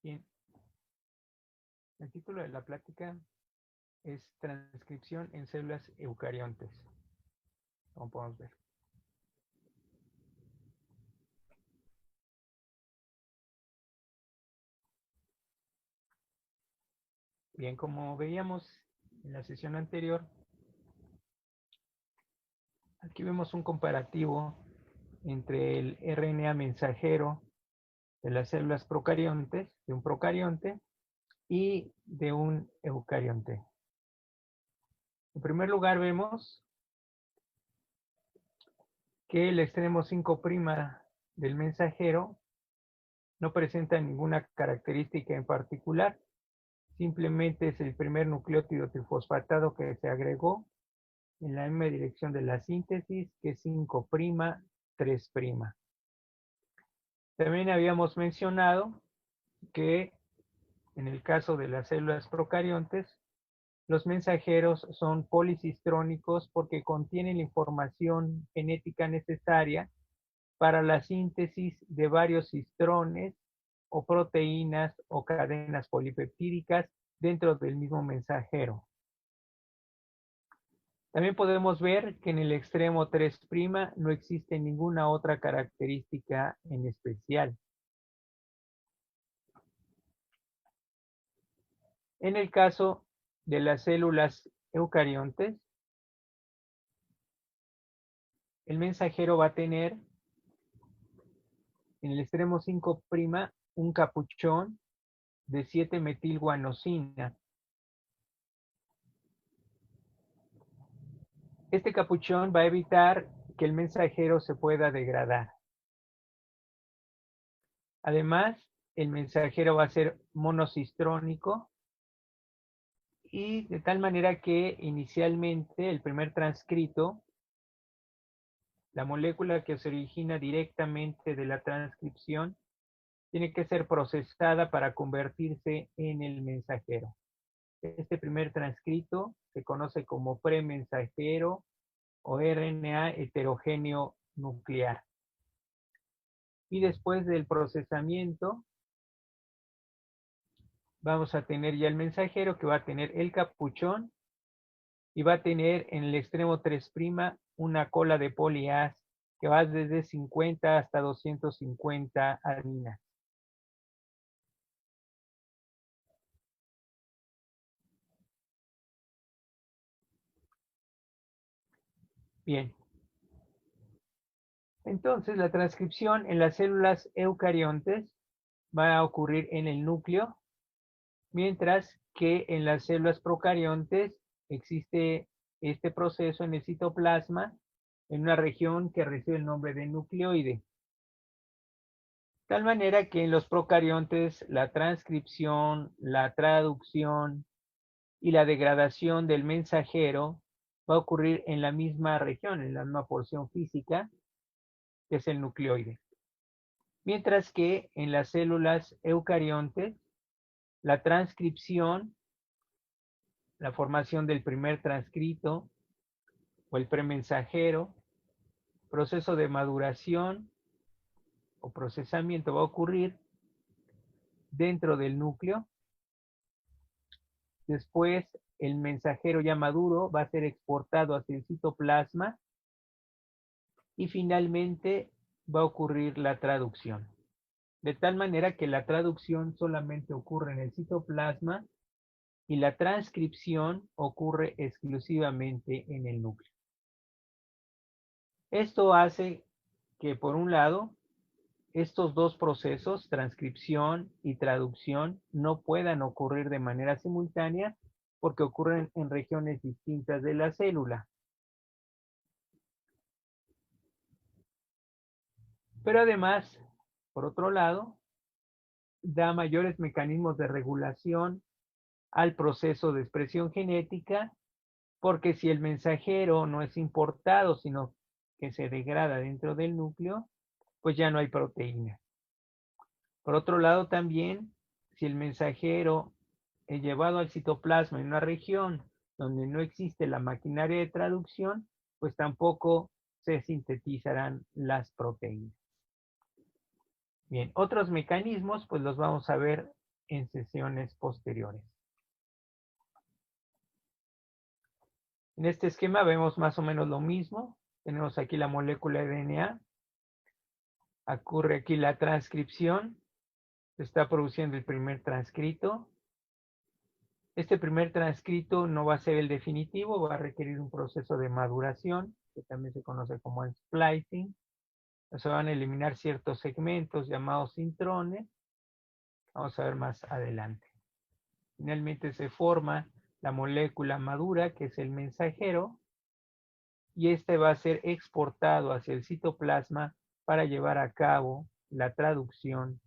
Bien, el título de la plática es Transcripción en células eucariontes, como podemos ver. Bien, como veíamos en la sesión anterior, aquí vemos un comparativo entre el RNA mensajero de las células procariontes, de un procarionte, y de un eucarionte. En primer lugar vemos que el extremo 5' del mensajero no presenta ninguna característica en particular, simplemente es el primer nucleótido trifosfatado que se agregó en la misma dirección de la síntesis, que es 5', 3'. También habíamos mencionado que en el caso de las células procariontes, los mensajeros son policistrónicos porque contienen la información genética necesaria para la síntesis de varios histrones o proteínas o cadenas polipeptídicas dentro del mismo mensajero. También podemos ver que en el extremo 3' no existe ninguna otra característica en especial. En el caso de las células eucariontes, el mensajero va a tener en el extremo 5' un capuchón de 7-metilguanosina. Este capuchón va a evitar que el mensajero se pueda degradar. Además, el mensajero va a ser monocistrónico y de tal manera que inicialmente el primer transcrito, la molécula que se origina directamente de la transcripción, tiene que ser procesada para convertirse en el mensajero. Este primer transcrito se conoce como premensajero o RNA heterogéneo nuclear. Y después del procesamiento, vamos a tener ya el mensajero que va a tener el capuchón y va a tener en el extremo 3' una cola de polias que va desde 50 hasta 250 aminas. Bien. Entonces, la transcripción en las células eucariontes va a ocurrir en el núcleo, mientras que en las células procariontes existe este proceso en el citoplasma, en una región que recibe el nombre de nucleoide. De tal manera que en los procariontes la transcripción, la traducción y la degradación del mensajero va a ocurrir en la misma región, en la misma porción física, que es el nucleoide. Mientras que en las células eucariontes, la transcripción, la formación del primer transcrito o el premensajero, proceso de maduración o procesamiento va a ocurrir dentro del núcleo. Después, el mensajero ya maduro va a ser exportado hacia el citoplasma y finalmente va a ocurrir la traducción. De tal manera que la traducción solamente ocurre en el citoplasma y la transcripción ocurre exclusivamente en el núcleo. Esto hace que, por un lado, estos dos procesos, transcripción y traducción, no puedan ocurrir de manera simultánea porque ocurren en regiones distintas de la célula. Pero además, por otro lado, da mayores mecanismos de regulación al proceso de expresión genética, porque si el mensajero no es importado, sino que se degrada dentro del núcleo, pues ya no hay proteína. Por otro lado, también, si el mensajero es llevado al citoplasma en una región donde no existe la maquinaria de traducción, pues tampoco se sintetizarán las proteínas. Bien, otros mecanismos, pues los vamos a ver en sesiones posteriores. En este esquema vemos más o menos lo mismo. Tenemos aquí la molécula de DNA. Ocurre aquí la transcripción. Se está produciendo el primer transcrito. Este primer transcrito no va a ser el definitivo, va a requerir un proceso de maduración, que también se conoce como splicing. Se van a eliminar ciertos segmentos llamados intrones. Vamos a ver más adelante. Finalmente se forma la molécula madura, que es el mensajero, y este va a ser exportado hacia el citoplasma para llevar a cabo la traducción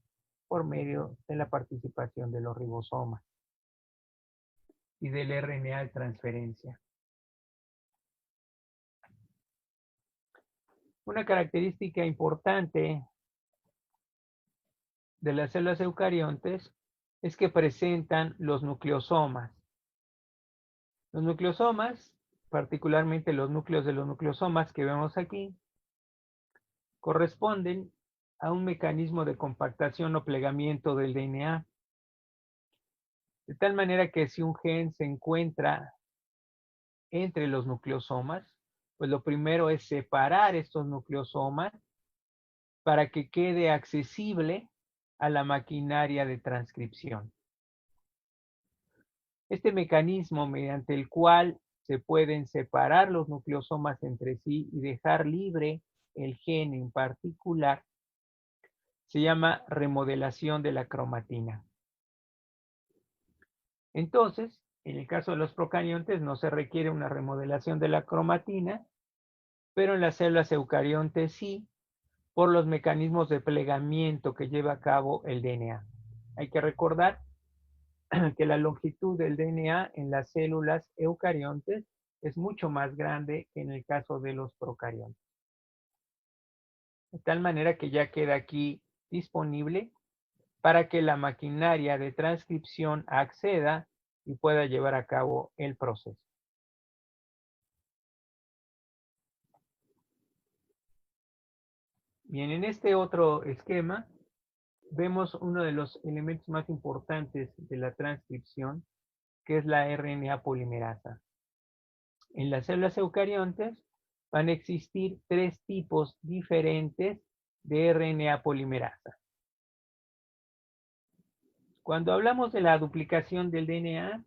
por medio de la participación de los ribosomas y del RNA de transferencia. Una característica importante de las células eucariontes es que presentan los nucleosomas. Los nucleosomas, particularmente los núcleos de los nucleosomas que vemos aquí, corresponden a un mecanismo de compactación o plegamiento del DNA. De tal manera que si un gen se encuentra entre los nucleosomas, pues lo primero es separar estos nucleosomas para que quede accesible a la maquinaria de transcripción. Este mecanismo mediante el cual se pueden separar los nucleosomas entre sí y dejar libre el gen en particular, se llama remodelación de la cromatina. Entonces, en el caso de los procariontes no se requiere una remodelación de la cromatina, pero en las células eucariontes sí, por los mecanismos de plegamiento que lleva a cabo el DNA. Hay que recordar que la longitud del DNA en las células eucariontes es mucho más grande que en el caso de los procariontes. De tal manera que ya queda aquí disponible para que la maquinaria de transcripción acceda y pueda llevar a cabo el proceso. Bien, en este otro esquema vemos uno de los elementos más importantes de la transcripción, que es la RNA polimerasa. En las células eucariontes van a existir tres tipos diferentes de RNA polimerasa. Cuando hablamos de la duplicación del DNA,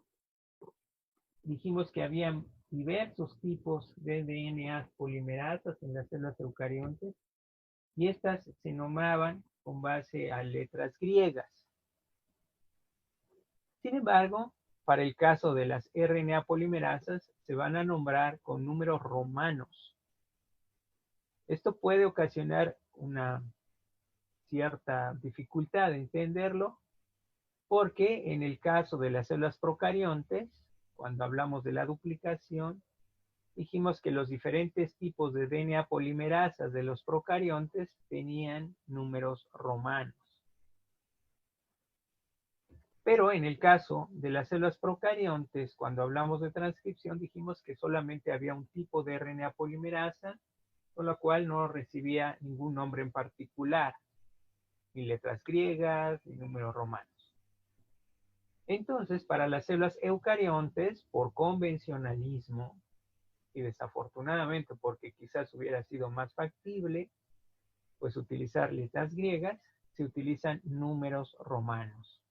dijimos que había diversos tipos de DNA polimerasas en las células eucariontes y estas se nombraban con base a letras griegas. Sin embargo, para el caso de las RNA polimerasas, se van a nombrar con números romanos. Esto puede ocasionar una cierta dificultad de entenderlo, porque en el caso de las células procariontes, cuando hablamos de la duplicación, dijimos que los diferentes tipos de DNA polimerasas de los procariontes tenían números romanos. Pero en el caso de las células procariontes, cuando hablamos de transcripción, dijimos que solamente había un tipo de RNA polimerasa, con la cual no recibía ningún nombre en particular, ni letras griegas, ni números romanos. Entonces, para las células eucariontes, por convencionalismo, y desafortunadamente porque quizás hubiera sido más factible, pues utilizar letras griegas, se utilizan números romanos.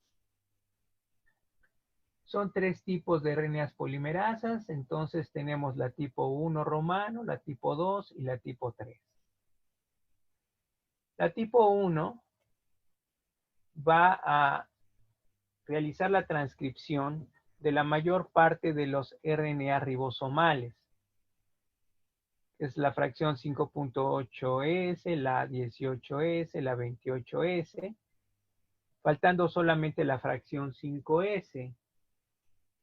Son tres tipos de RNAs polimerasas, entonces tenemos la tipo 1 romano, la tipo 2 y la tipo 3. La tipo 1 va a realizar la transcripción de la mayor parte de los RNA ribosomales. Es la fracción 5.8S, la 18S, la 28S, faltando solamente la fracción 5S,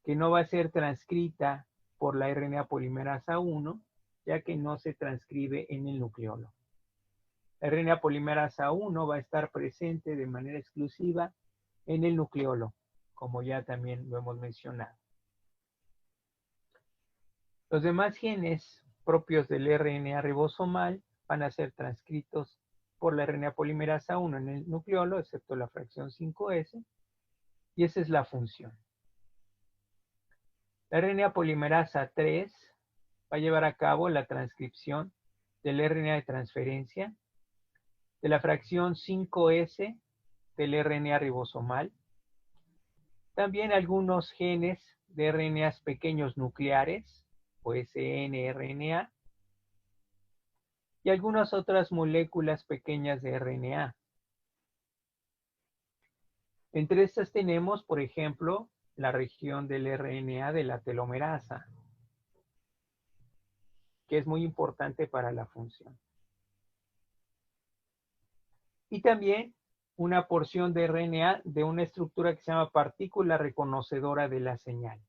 que no va a ser transcrita por la RNA polimerasa 1, ya que no se transcribe en el nucleolo. La RNA polimerasa 1 va a estar presente de manera exclusiva en el nucleolo, como ya también lo hemos mencionado. Los demás genes propios del RNA ribosomal van a ser transcritos por la RNA polimerasa 1 en el nucleolo, excepto la fracción 5S, Y esa es la función. La RNA polimerasa 3 va a llevar a cabo la transcripción del RNA de transferencia, de la fracción 5S del RNA ribosomal, también algunos genes de RNAs pequeños nucleares, o snRNA, y algunas otras moléculas pequeñas de RNA. Entre estas tenemos, por ejemplo, la región del RNA de la telomerasa, que es muy importante para la función. Y también una porción de RNA de una estructura que se llama partícula reconocedora de la señal.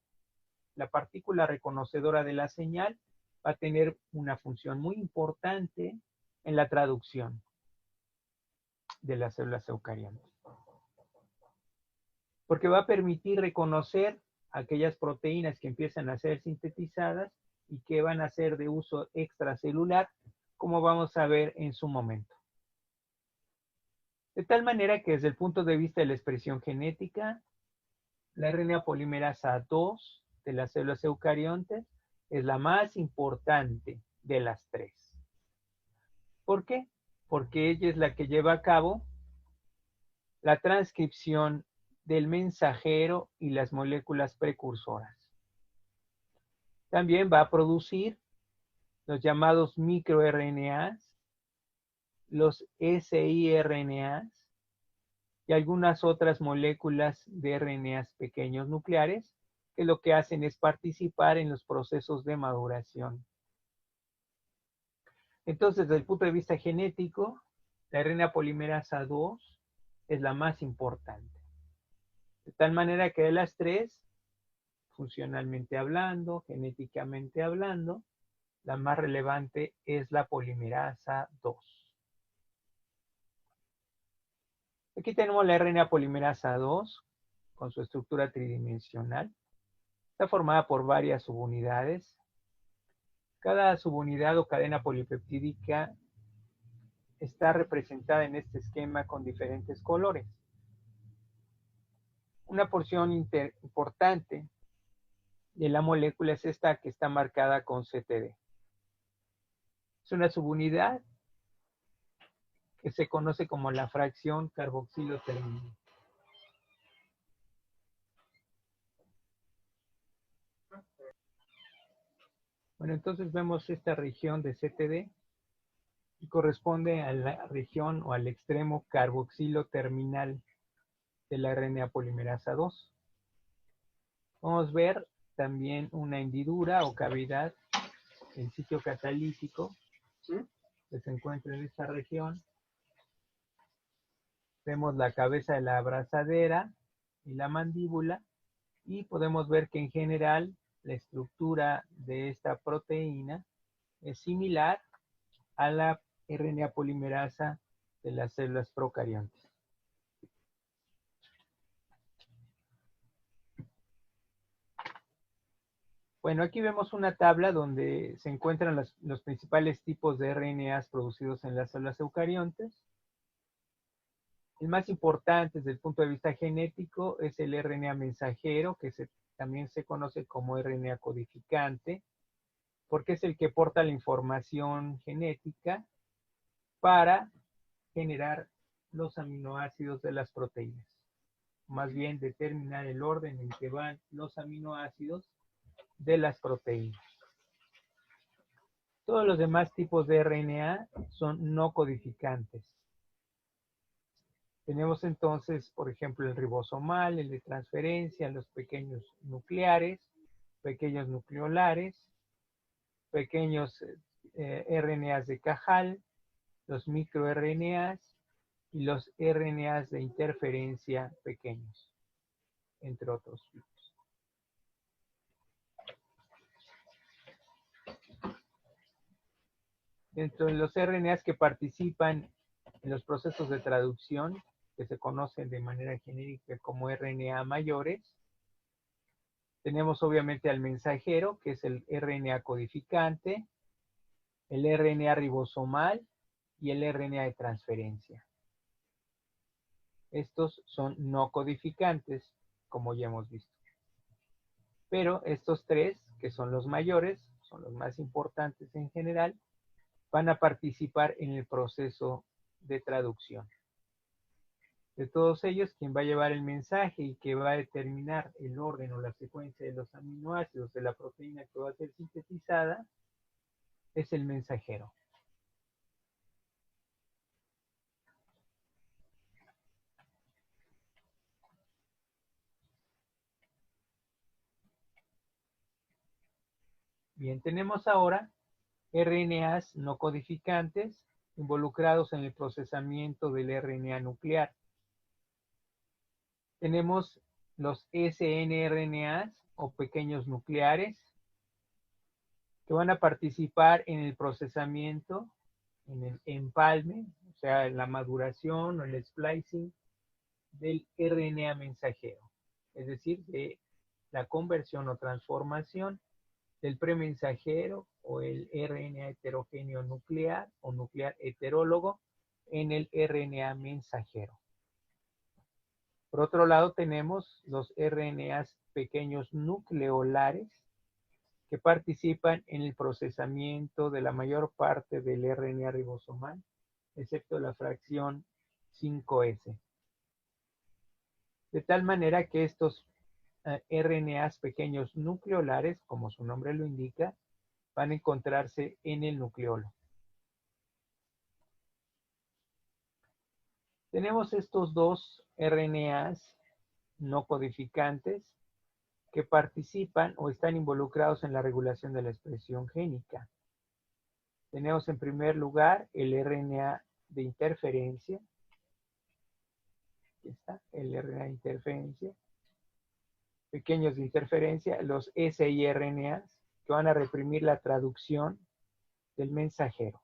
La partícula reconocedora de la señal va a tener una función muy importante en la traducción de las células eucariontes, porque va a permitir reconocer aquellas proteínas que empiezan a ser sintetizadas y que van a ser de uso extracelular, como vamos a ver en su momento. De tal manera que desde el punto de vista de la expresión genética, la RNA polimerasa 2 de las células eucariontes es la más importante de las tres. ¿Por qué? Porque ella es la que lleva a cabo la transcripción del mensajero y las moléculas precursoras. También va a producir los llamados microRNAs, los siRNAs y algunas otras moléculas de RNAs pequeños nucleares que lo que hacen es participar en los procesos de maduración. Entonces, desde el punto de vista genético, la RNA polimerasa 2 es la más importante. De tal manera que de las tres, funcionalmente hablando, genéticamente hablando, la más relevante es la polimerasa 2. Aquí tenemos la RNA polimerasa 2 con su estructura tridimensional. Está formada por varias subunidades. Cada subunidad o cadena polipeptídica está representada en este esquema con diferentes colores. Una porción importante de la molécula es esta que está marcada con CTD. Es una subunidad que se conoce como la fracción carboxilo terminal. Bueno, entonces vemos esta región de CTD y corresponde a la región o al extremo carboxilo terminal de la RNA polimerasa 2. Vamos a ver también una hendidura o cavidad en sitio catalítico que se encuentra en esta región. Vemos la cabeza de la abrazadera y la mandíbula y podemos ver que en general la estructura de esta proteína es similar a la RNA polimerasa de las células procariontes. Bueno, aquí vemos una tabla donde se encuentran los principales tipos de RNAs producidos en las células eucariontes. El más importante desde el punto de vista genético es el RNA mensajero, que también se conoce como RNA codificante, porque es el que porta la información genética para generar los aminoácidos de las proteínas. Más bien determinar el orden en que van los aminoácidos de las proteínas. Todos los demás tipos de RNA son no codificantes. Tenemos entonces, por ejemplo, el ribosomal, el de transferencia, los pequeños nucleares, pequeños nucleolares, pequeños RNAs de Cajal, los microRNAs y los RNAs de interferencia pequeños, entre otros tipos. Dentro de los RNAs que participan en los procesos de traducción, que se conocen de manera genérica como RNA mayores, tenemos obviamente al mensajero, que es el RNA codificante, el RNA ribosomal y el RNA de transferencia. Estos son no codificantes. como ya hemos visto. Pero estos tres, que son los mayores, son los más importantes en general, van a participar en el proceso de traducción. De todos ellos, quien va a llevar el mensaje y que va a determinar el orden o la secuencia de los aminoácidos de la proteína que va a ser sintetizada, es el mensajero. Bien, tenemos ahora RNAs no codificantes involucrados en el procesamiento del RNA nuclear. Tenemos los snRNAs o pequeños nucleares que van a participar en el procesamiento, en el empalme, o sea, en la maduración o el splicing del RNA mensajero, es decir, de la conversión o transformación del premensajero o el RNA heterogéneo nuclear o nuclear heterólogo en el RNA mensajero. Por otro lado, tenemos los RNAs pequeños nucleolares que participan en el procesamiento de la mayor parte del RNA ribosomal, excepto la fracción 5S. De tal manera que estos RNAs pequeños nucleolares, como su nombre lo indica, van a encontrarse en el nucleolo. Tenemos estos dos RNAs no codificantes que participan o están involucrados en la regulación de la expresión génica. Tenemos en primer lugar el RNA de interferencia. Aquí está, el RNA de interferencia. Pequeños de interferencia, los siRNAs, que van a reprimir la traducción del mensajero.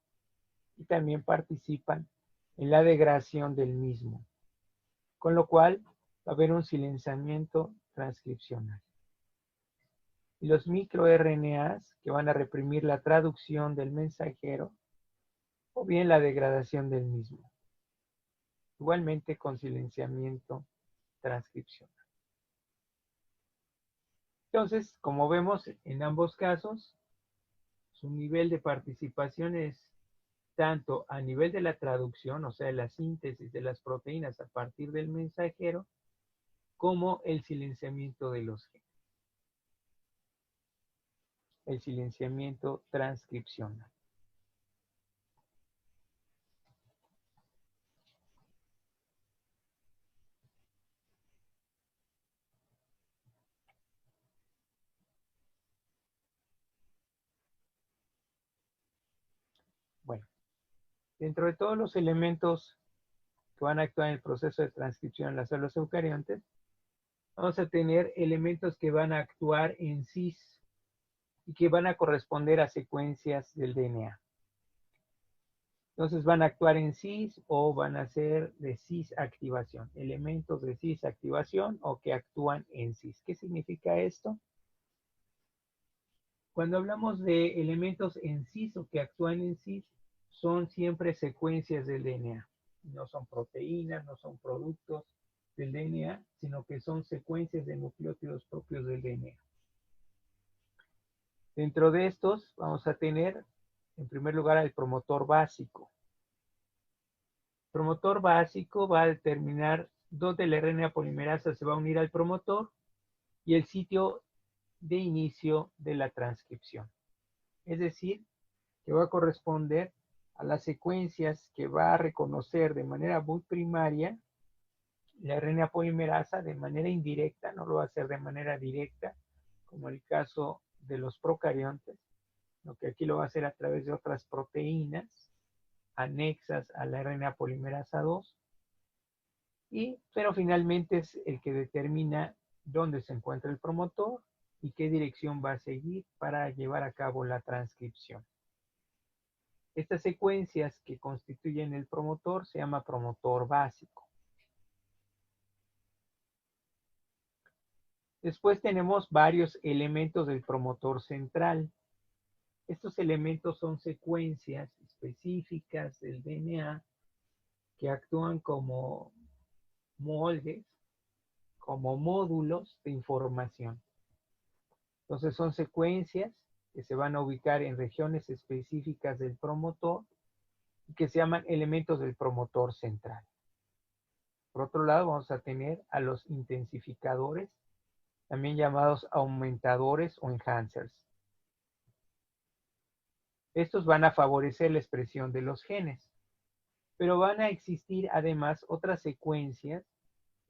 Y también participan en la degradación del mismo. Con lo cual, va a haber un silenciamiento transcripcional. Y los microRNAs, que van a reprimir la traducción del mensajero, o bien la degradación del mismo. Igualmente con silenciamiento transcripcional. Entonces, como vemos en ambos casos, su nivel de participación es tanto a nivel de la traducción, o sea, la síntesis de las proteínas a partir del mensajero, como el silenciamiento de los genes. El silenciamiento transcripcional. Bueno, dentro de todos los elementos que van a actuar en el proceso de transcripción en las células eucariontes, vamos a tener elementos que van a actuar en cis y que van a corresponder a secuencias del DNA. Entonces van a actuar en cis o van a ser de cis activación, elementos de cis activación o que actúan en cis. ¿Qué significa esto? Cuando hablamos de elementos en cis o que actúan en cis, son siempre secuencias del DNA. No son proteínas, no son productos del DNA, sino que son secuencias de nucleótidos propios del DNA. Dentro de estos vamos a tener, en primer lugar, el promotor básico. El promotor básico va a determinar dónde la RNA polimerasa se va a unir al promotor y el sitio de inicio de la transcripción. Es decir, que va a corresponder a las secuencias que va a reconocer de manera muy primaria la RNA polimerasa de manera indirecta, no lo va a hacer de manera directa, como el caso de los procariontes, lo que aquí lo va a hacer a través de otras proteínas anexas a la RNA polimerasa 2, pero finalmente es el que determina dónde se encuentra el promotor y qué dirección va a seguir para llevar a cabo la transcripción. Estas secuencias que constituyen el promotor se llama promotor básico. Después tenemos varios elementos del promotor central. Estos elementos son secuencias específicas del DNA que actúan como moldes, como módulos de información. Entonces son secuencias que se van a ubicar en regiones específicas del promotor y que se llaman elementos del promotor central. Por otro lado, vamos a tener a los intensificadores, también llamados aumentadores o enhancers. Estos van a favorecer la expresión de los genes, pero van a existir además otras secuencias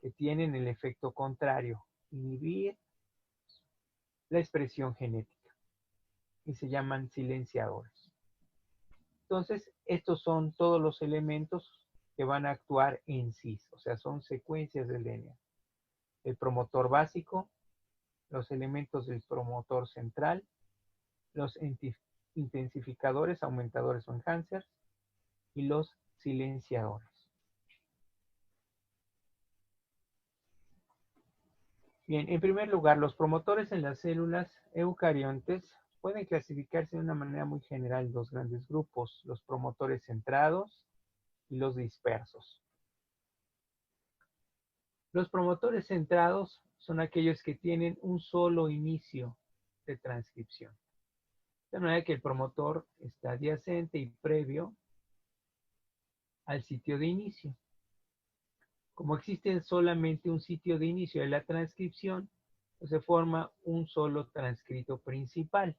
que tienen el efecto contrario, inhibir la expresión genética, y se llaman silenciadores. Entonces, estos son todos los elementos que van a actuar en sí, o sea, son secuencias del DNA. El promotor básico, los elementos del promotor central, los intensificadores, aumentadores o enhancers, y los silenciadores. Bien, en primer lugar, los promotores en las células eucariontes pueden clasificarse de una manera muy general en dos grandes grupos, los promotores centrados y los dispersos. Los promotores centrados son aquellos que tienen un solo inicio de transcripción. De manera que el promotor está adyacente y previo al sitio de inicio. Como existe solamente un sitio de inicio de la transcripción, pues se forma un solo transcrito principal.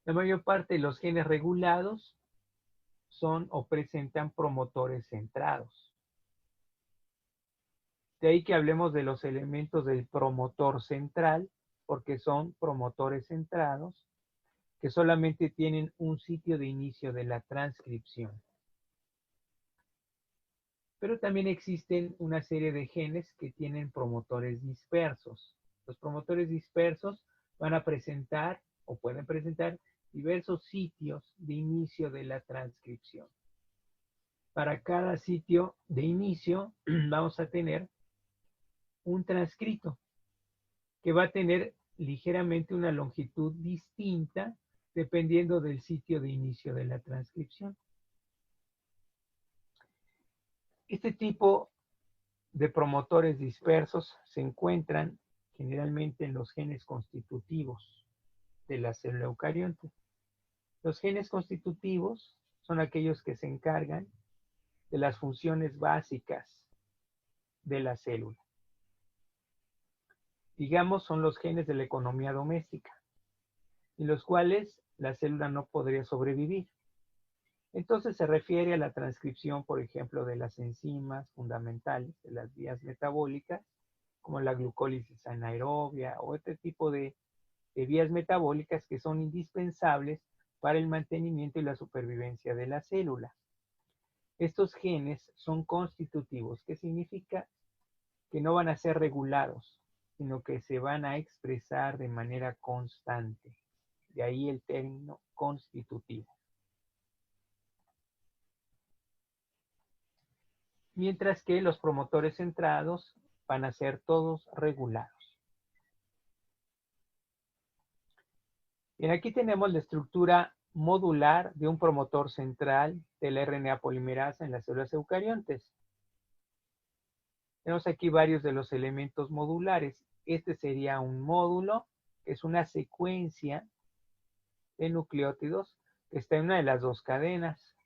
La mayor parte de los genes regulados son o presentan promotores centrados. De ahí que hablemos de los elementos del promotor central, porque son promotores centrados que solamente tienen un sitio de inicio de la transcripción. Pero también existen una serie de genes que tienen promotores dispersos. Los promotores dispersos van a presentar o pueden presentar diversos sitios de inicio de la transcripción. Para cada sitio de inicio vamos a tener un transcrito que va a tener ligeramente una longitud distinta dependiendo del sitio de inicio de la transcripción. Este tipo de promotores dispersos se encuentran generalmente en los genes constitutivos de la célula eucarionte. Los genes constitutivos son aquellos que se encargan de las funciones básicas de la célula. Digamos, son los genes de la economía doméstica, sin los cuales la célula no podría sobrevivir. Entonces se refiere a la transcripción, por ejemplo, de las enzimas fundamentales, de las vías metabólicas, como la glucólisis anaerobia o este tipo de vías metabólicas que son indispensables para el mantenimiento y la supervivencia de la célula. Estos genes son constitutivos, que significa que no van a ser regulados, sino que se van a expresar de manera constante. De ahí el término constitutivo. Mientras que los promotores centrados van a ser todos regulados. Bien, aquí tenemos la estructura modular de un promotor central de la RNA polimerasa en las células eucariontes. Tenemos aquí varios de los elementos modulares. Este sería un módulo, que es una secuencia de nucleótidos que está en una de las dos cadenas.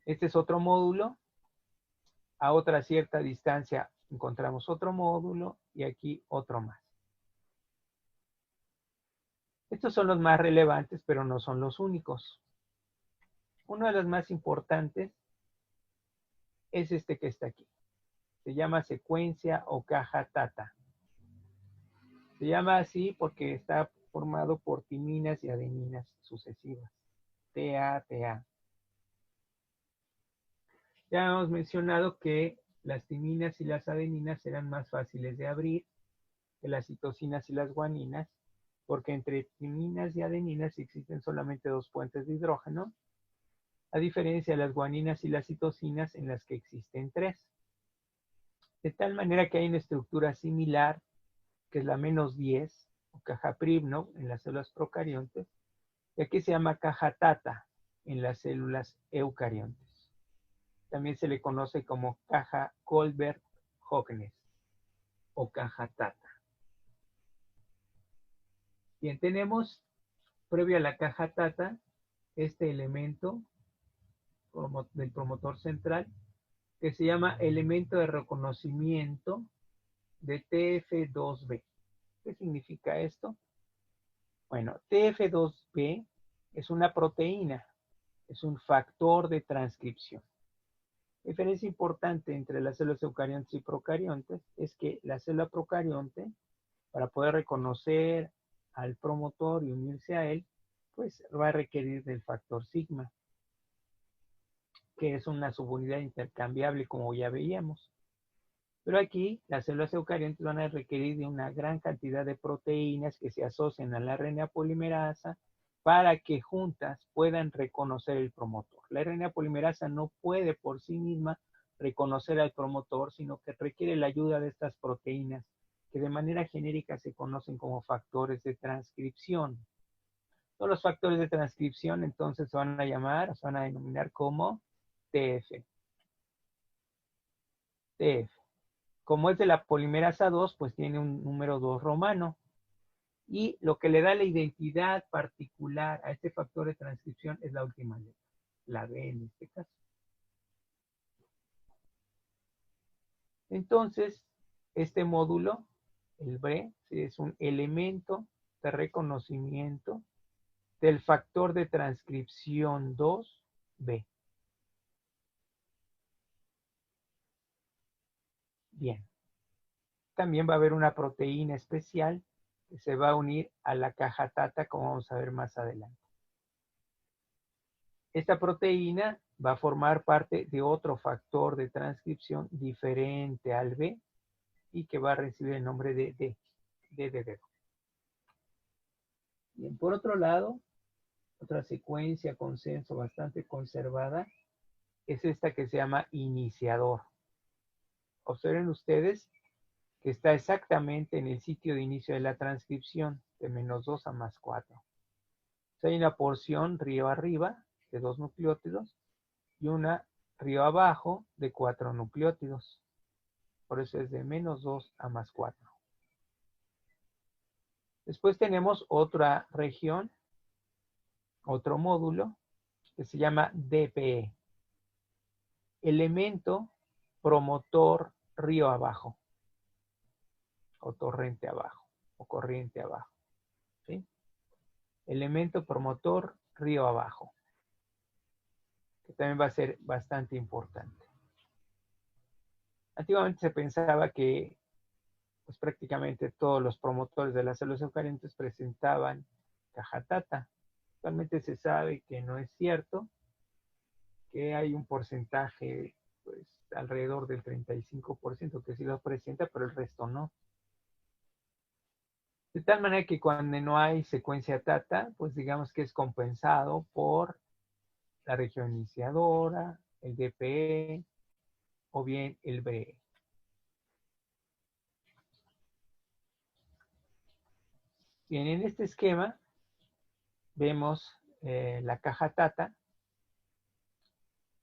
Este es otro módulo. A otra cierta distancia encontramos otro módulo y aquí otro más. Estos son los más relevantes, pero no son los únicos. Uno de los más importantes es este que está aquí. Se llama secuencia o caja Tata. Se llama así porque está formado por timinas y adeninas sucesivas. TA. Ya hemos mencionado que las timinas y las adeninas eran más fáciles de abrir que las citosinas y las guaninas, porque entre timinas y adeninas existen solamente dos puentes de hidrógeno, a diferencia de las guaninas y las citosinas en las que existen tres. De tal manera que hay una estructura similar, que es la -10, o caja Pribnow, en las células procariontes, y aquí se llama caja Tata, en las células eucariontes. También se le conoce como caja Colbert-Hockness o caja Tata. Bien, tenemos previo a la caja Tata este elemento del promotor central que se llama elemento de reconocimiento de TF2B. ¿Qué significa esto? Bueno, TF2B es una proteína, es un factor de transcripción. La diferencia importante entre las células eucariontes y procariontes es que la célula procarionte, para poder reconocer al promotor y unirse a él, pues va a requerir del factor sigma, que es una subunidad intercambiable como ya veíamos. Pero aquí las células eucariontes van a requerir de una gran cantidad de proteínas que se asocian a la RNA polimerasa para que juntas puedan reconocer el promotor. La RNA polimerasa no puede por sí misma reconocer al promotor, sino que requiere la ayuda de estas proteínas que de manera genérica se conocen como factores de transcripción. Todos los factores de transcripción entonces se van a denominar como TF. TF. Como es de la polimerasa 2, pues tiene un número 2 romano. Y lo que le da la identidad particular a este factor de transcripción es la última letra, la B en este caso. Entonces, este módulo, el B, es un elemento de reconocimiento del factor de transcripción 2B. Bien. También va a haber una proteína especial que se va a unir a la caja Tata, como vamos a ver más adelante. Esta proteína va a formar parte de otro factor de transcripción diferente al B y que va a recibir el nombre de D de dedo. Bien, por otro lado, otra secuencia consenso bastante conservada es esta que se llama iniciador. Observen ustedes que está exactamente en el sitio de inicio de la transcripción, de -2 a +4. O sea, hay una porción río arriba de 2 nucleótidos y una río abajo de 4 nucleótidos. Por eso es de -2 a +4. Después tenemos otra región, otro módulo, que se llama DPE. Elemento promotor río abajo, o torrente abajo, o corriente abajo. ¿Sí? Elemento promotor río abajo, que también va a ser bastante importante. Antiguamente se pensaba que pues, prácticamente todos los promotores de las células eucariontes presentaban caja Tata. Actualmente se sabe que no es cierto, que hay un porcentaje pues, alrededor del 35% que sí lo presenta, pero el resto no. De tal manera que cuando no hay secuencia Tata, pues digamos que es compensado por la región iniciadora, el DPE o bien el BE. Bien, en este esquema vemos la caja Tata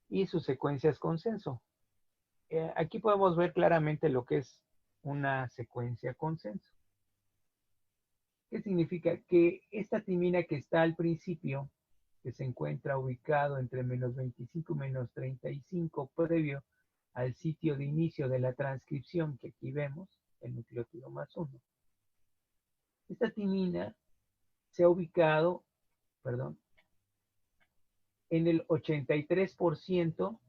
y sus secuencias consenso. Aquí podemos ver claramente lo que es una secuencia consenso. ¿Qué significa? Que esta timina que está al principio, que se encuentra ubicado entre -25 y -35, previo al sitio de inicio de la transcripción que aquí vemos, el nucleótido +1. Esta timina se ha ubicado, en el 83%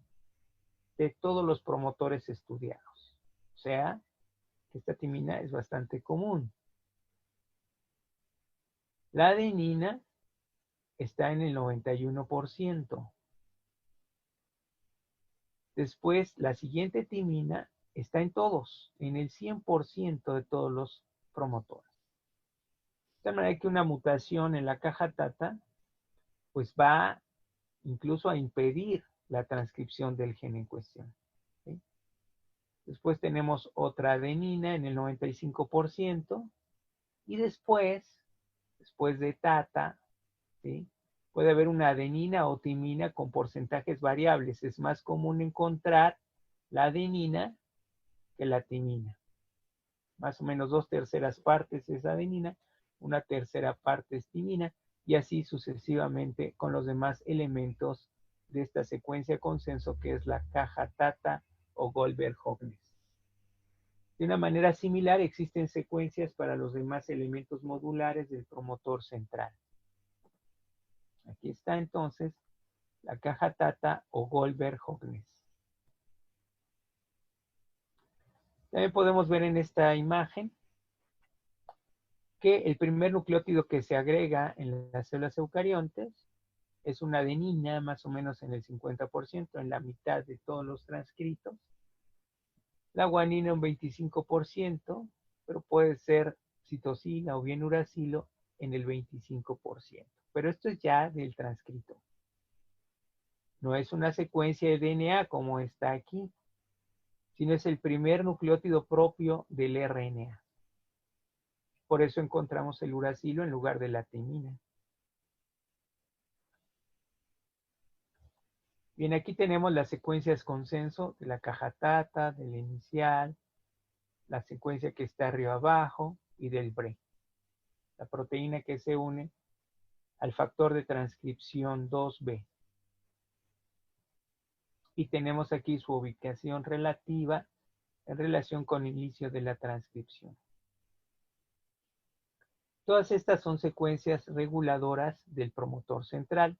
de todos los promotores estudiados. O sea, que esta timina es bastante común. La adenina está en el 91%. Después, la siguiente timina está en todos, en el 100% de todos los promotores. De manera que una mutación en la caja Tata, pues va incluso a impedir la transcripción del gen en cuestión. ¿Sí? Después tenemos otra adenina en el 95%, y después de Tata, ¿sí? puede haber una adenina o timina con porcentajes variables. Es más común encontrar la adenina que la timina. Más o menos 2/3 partes es adenina, 1/3 parte es timina, y así sucesivamente con los demás elementos de esta secuencia de consenso que es la caja Tata o Goldberg-Huggins. De una manera similar existen secuencias para los demás elementos modulares del promotor central. Aquí está entonces la caja Tata o Goldberg-Huggins. También podemos ver en esta imagen que el primer nucleótido que se agrega en las células eucariontes es una adenina, más o menos en el 50%, en la mitad de todos los transcritos. La guanina un 25%, pero puede ser citosina o bien uracilo en el 25%. Pero esto es ya del transcrito. No es una secuencia de DNA como está aquí, sino es el primer nucleótido propio del RNA. Por eso encontramos el uracilo en lugar de la timina. Bien, aquí tenemos las secuencias consenso de la caja Tata, del inicial, la secuencia que está arriba abajo y del BRE, la proteína que se une al factor de transcripción 2B. Y tenemos aquí su ubicación relativa en relación con el inicio de la transcripción. Todas estas son secuencias reguladoras del promotor central,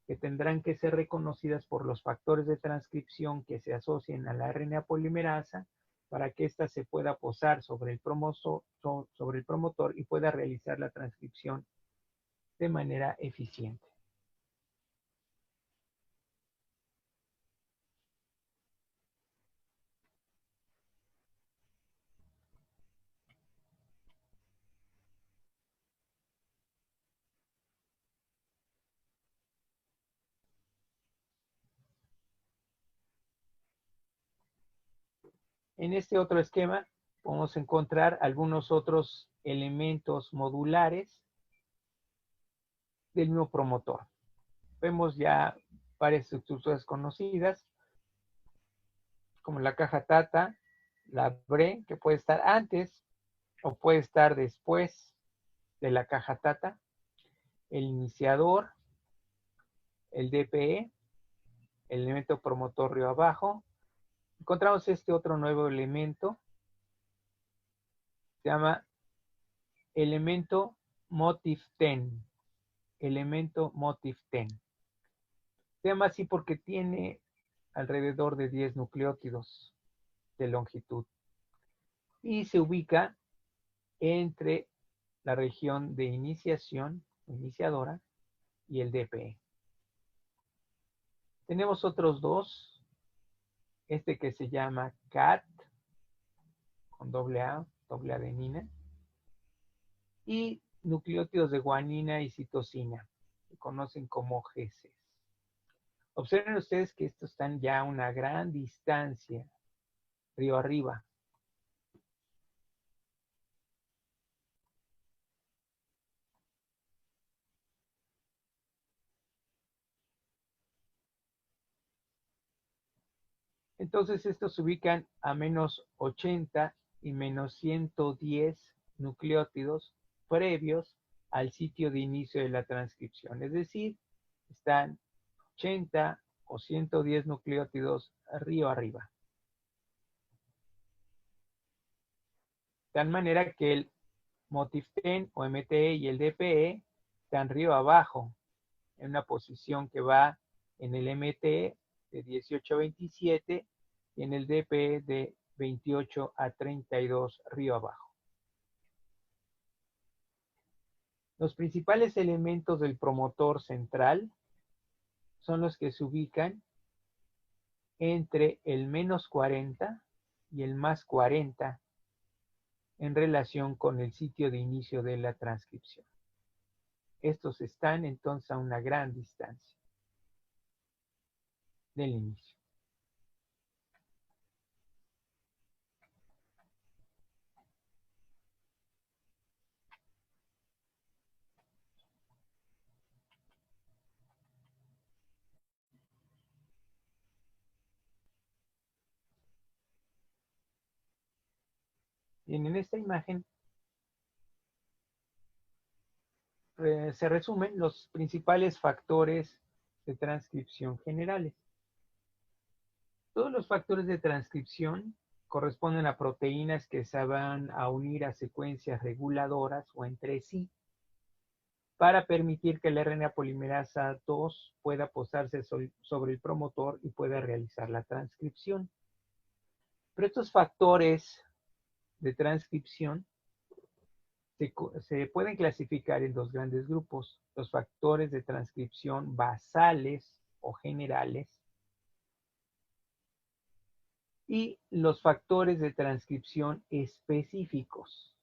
que tendrán que ser reconocidas por los factores de transcripción que se asocien a la RNA polimerasa para que ésta se pueda posar sobre el promotor y pueda realizar la transcripción de manera eficiente. En este otro esquema podemos encontrar algunos otros elementos modulares del mismo promotor. Vemos ya varias estructuras conocidas, como la caja Tata, la BRE, que puede estar antes o puede estar después de la caja Tata, el iniciador, el DPE, el elemento promotor río abajo. Encontramos este otro nuevo elemento, se llama elemento MOTIF10. Elemento MOTIF10. Se llama así porque tiene alrededor de 10 nucleótidos de longitud y se ubica entre la región de iniciación, iniciadora, y el DPE. Tenemos otros dos, este que se llama CAT, con doble A, doble adenina, y nucleótidos de guanina y citosina, que conocen como GCs. Observen ustedes que estos están ya a una gran distancia, río arriba. Entonces estos se ubican a menos 80 y menos 110 nucleótidos previos al sitio de inicio de la transcripción. Es decir, están 80 o 110 nucleótidos río arriba. De tal manera que el MOTIF10 o MTE y el DPE están río abajo, en una posición que va en el MTE de 18 a 27 y en el DPE de 28 a 32 río abajo. Los principales elementos del promotor central son los que se ubican entre el menos 40 y el más 40 en relación con el sitio de inicio de la transcripción. Estos están entonces a una gran distancia del inicio. Bien, en esta imagen se resumen los principales factores de transcripción generales. Todos los factores de transcripción corresponden a proteínas que se van a unir a secuencias reguladoras o entre sí para permitir que la RNA polimerasa 2 pueda posarse sobre el promotor y pueda realizar la transcripción. Pero estos factores de transcripción se pueden clasificar en dos grandes grupos: los factores de transcripción basales o generales y los factores de transcripción específicos.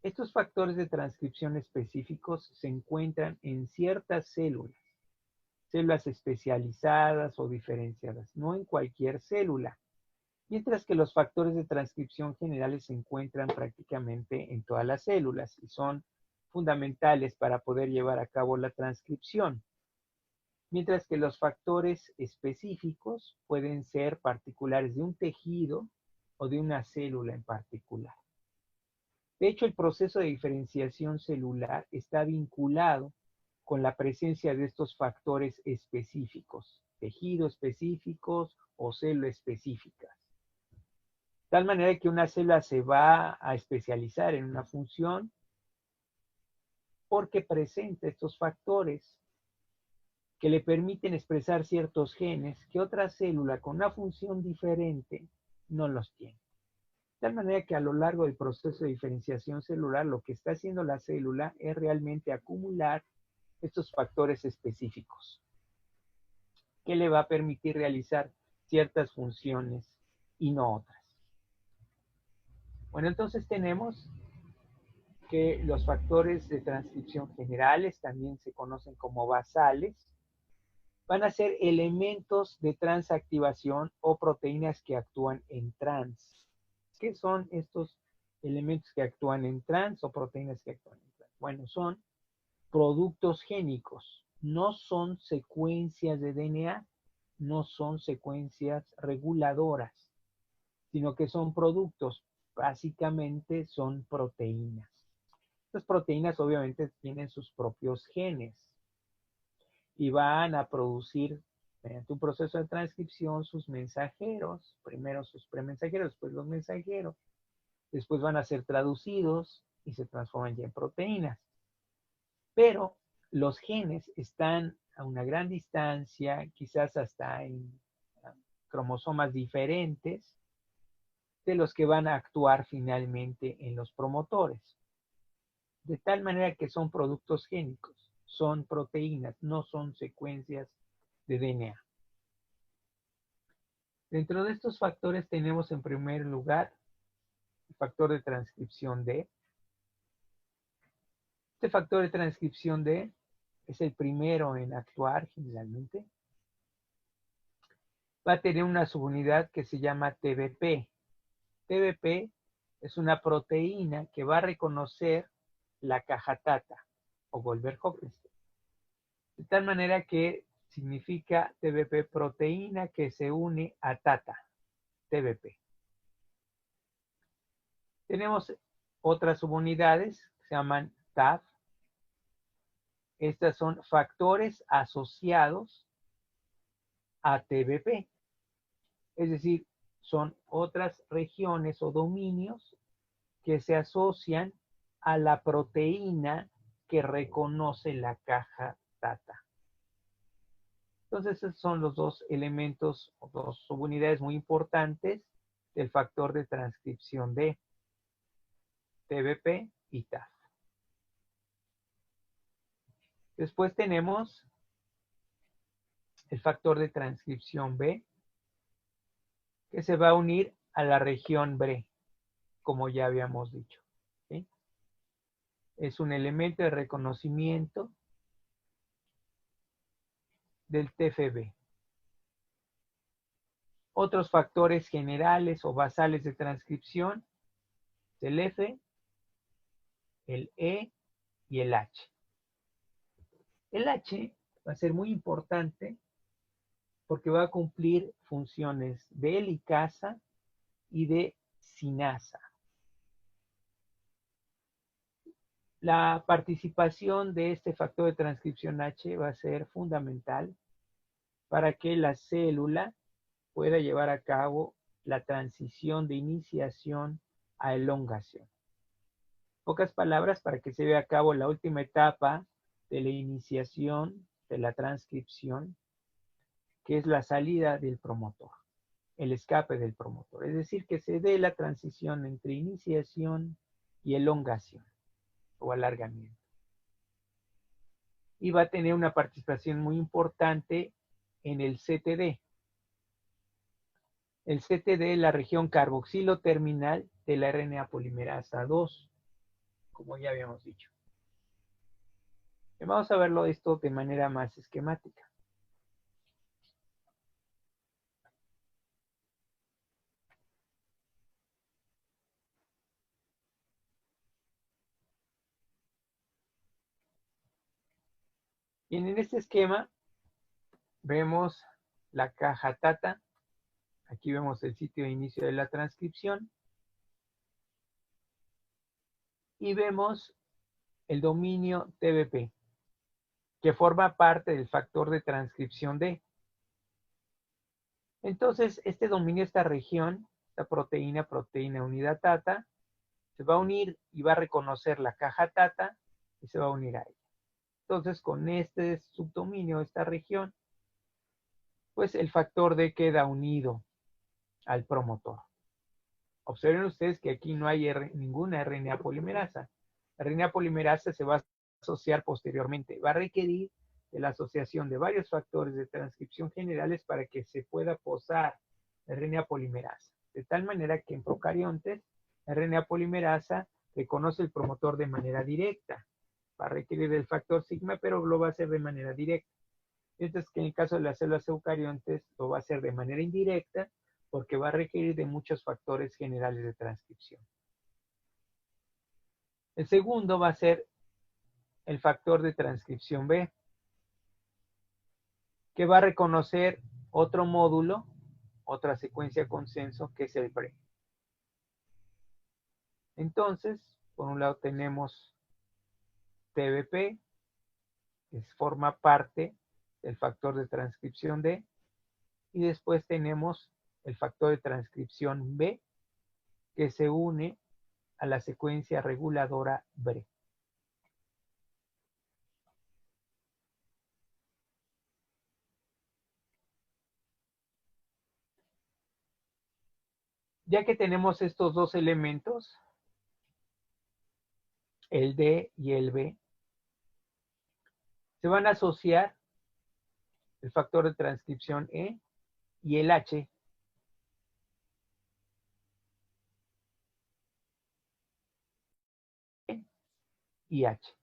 Estos factores de transcripción específicos se encuentran en ciertas células especializadas o diferenciadas, no en cualquier célula, mientras que los factores de transcripción generales se encuentran prácticamente en todas las células y son fundamentales para poder llevar a cabo la transcripción, mientras que los factores específicos pueden ser particulares de un tejido o de una célula en particular. De hecho, el proceso de diferenciación celular está vinculado con la presencia de estos factores específicos, tejido específicos o células específicas. De tal manera que una célula se va a especializar en una función porque presenta estos factores que le permiten expresar ciertos genes que otra célula con una función diferente no los tiene. De tal manera que a lo largo del proceso de diferenciación celular, lo que está haciendo la célula es realmente acumular estos factores específicos, que le va a permitir realizar ciertas funciones y no otras. Bueno, entonces tenemos que los factores de transcripción generales, también se conocen como basales, van a ser elementos de transactivación o proteínas que actúan en trans. ¿Qué son estos elementos que actúan en trans o proteínas que actúan en trans? Bueno, son productos génicos, no son secuencias de DNA, no son secuencias reguladoras, sino que son productos, básicamente son proteínas. Estas proteínas obviamente tienen sus propios genes y van a producir mediante un proceso de transcripción sus mensajeros, primero sus premensajeros, después los mensajeros, después van a ser traducidos y se transforman ya en proteínas. Pero los genes están a una gran distancia, quizás hasta en cromosomas diferentes de los que van a actuar finalmente en los promotores. De tal manera que son productos génicos, son proteínas, no son secuencias de DNA. Dentro de estos factores tenemos en primer lugar el factor de transcripción D. Este factor de transcripción D es el primero en actuar generalmente. Va a tener una subunidad que se llama TBP. TBP es una proteína que va a reconocer la caja tata o Goldberg-Hopkins. De tal manera que significa TBP proteína que se une a tata, TBP. Tenemos otras subunidades que se llaman TAF. Estas son factores asociados a TBP. Es decir, son otras regiones o dominios que se asocian a la proteína que reconoce la caja tata. Entonces, esos son los dos elementos o dos subunidades muy importantes del factor de transcripción de TBP y TAF. Después tenemos el factor de transcripción B, que se va a unir a la región BRE, como ya habíamos dicho. ¿Sí? Es un elemento de reconocimiento del TFB. Otros factores generales o basales de transcripción, el F, el E y el H. El H va a ser muy importante porque va a cumplir funciones de helicasa y de sinasa. La participación de este factor de transcripción H va a ser fundamental para que la célula pueda llevar a cabo la transición de iniciación a elongación. Pocas palabras, para que se vea a cabo la última etapa de la iniciación de la transcripción, que es la salida del promotor, el escape del promotor. Es decir, que se dé la transición entre iniciación y elongación o alargamiento. Y va a tener una participación muy importante en el CTD. El CTD es la región carboxilo terminal de la RNA polimerasa 2, como ya habíamos dicho. Vamos a verlo esto de manera más esquemática. Y en este esquema vemos la caja TATA. Aquí vemos el sitio de inicio de la transcripción. Y vemos el dominio TBP, que forma parte del factor de transcripción D. Entonces, este dominio, esta región, esta proteína unidad TATA, se va a unir y va a reconocer la caja TATA y se va a unir a ella. Entonces, con este subdominio, esta región, pues el factor D queda unido al promotor. Observen ustedes que aquí no hay ninguna RNA polimerasa. La RNA polimerasa se va a asociar posteriormente. Va a requerir de la asociación de varios factores de transcripción generales para que se pueda posar la RNA polimerasa. De tal manera que en procariontes, la RNA polimerasa reconoce el promotor de manera directa. Va a requerir del factor sigma, pero lo va a hacer de manera directa. Mientras que en el caso de las células eucariontes lo va a hacer de manera indirecta porque va a requerir de muchos factores generales de transcripción. El segundo va a ser el factor de transcripción B, que va a reconocer otro módulo, otra secuencia consenso, que es el BRE. Entonces, por un lado tenemos TBP, que forma parte del factor de transcripción D, y después tenemos el factor de transcripción B, que se une a la secuencia reguladora BRE. Ya que tenemos estos dos elementos, el D y el B, se van a asociar el factor de transcripción E y el H. Y H.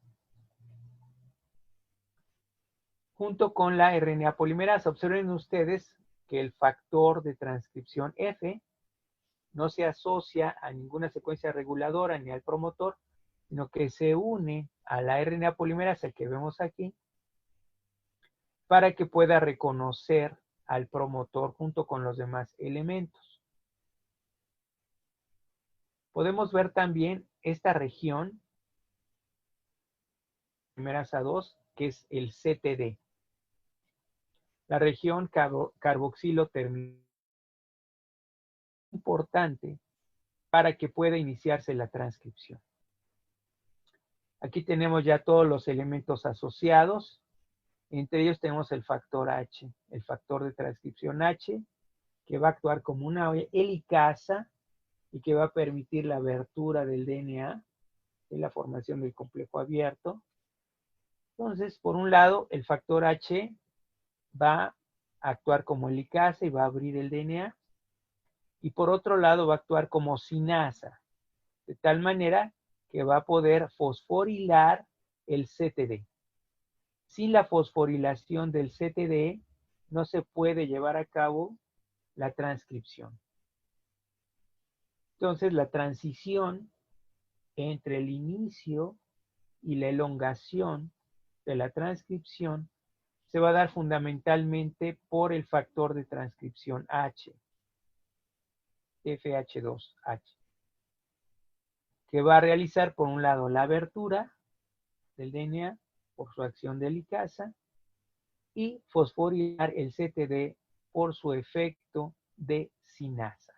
Junto con la RNA polimerasa. Observen ustedes que el factor de transcripción F no se asocia a ninguna secuencia reguladora ni al promotor, sino que se une a la RNA polimerasa que vemos aquí para que pueda reconocer al promotor junto con los demás elementos. Podemos ver también esta región, polimerasa 2, que es el CTD. La región carboxilo terminal importante para que pueda iniciarse la transcripción. Aquí tenemos ya todos los elementos asociados. Entre ellos tenemos el factor H, el factor de transcripción H, que va a actuar como una helicasa y que va a permitir la abertura del DNA y la formación del complejo abierto. Entonces, por un lado, el factor H va a actuar como helicasa y va a abrir el DNA. Y por otro lado, va a actuar como sinasa, de tal manera que va a poder fosforilar el CTD. Sin la fosforilación del CTD, no se puede llevar a cabo la transcripción. Entonces, la transición entre el inicio y la elongación de la transcripción se va a dar fundamentalmente por el factor de transcripción H, FH2H, que va a realizar por un lado la abertura del DNA por su acción de licasa y fosforilar el CTD por su efecto de sinasa.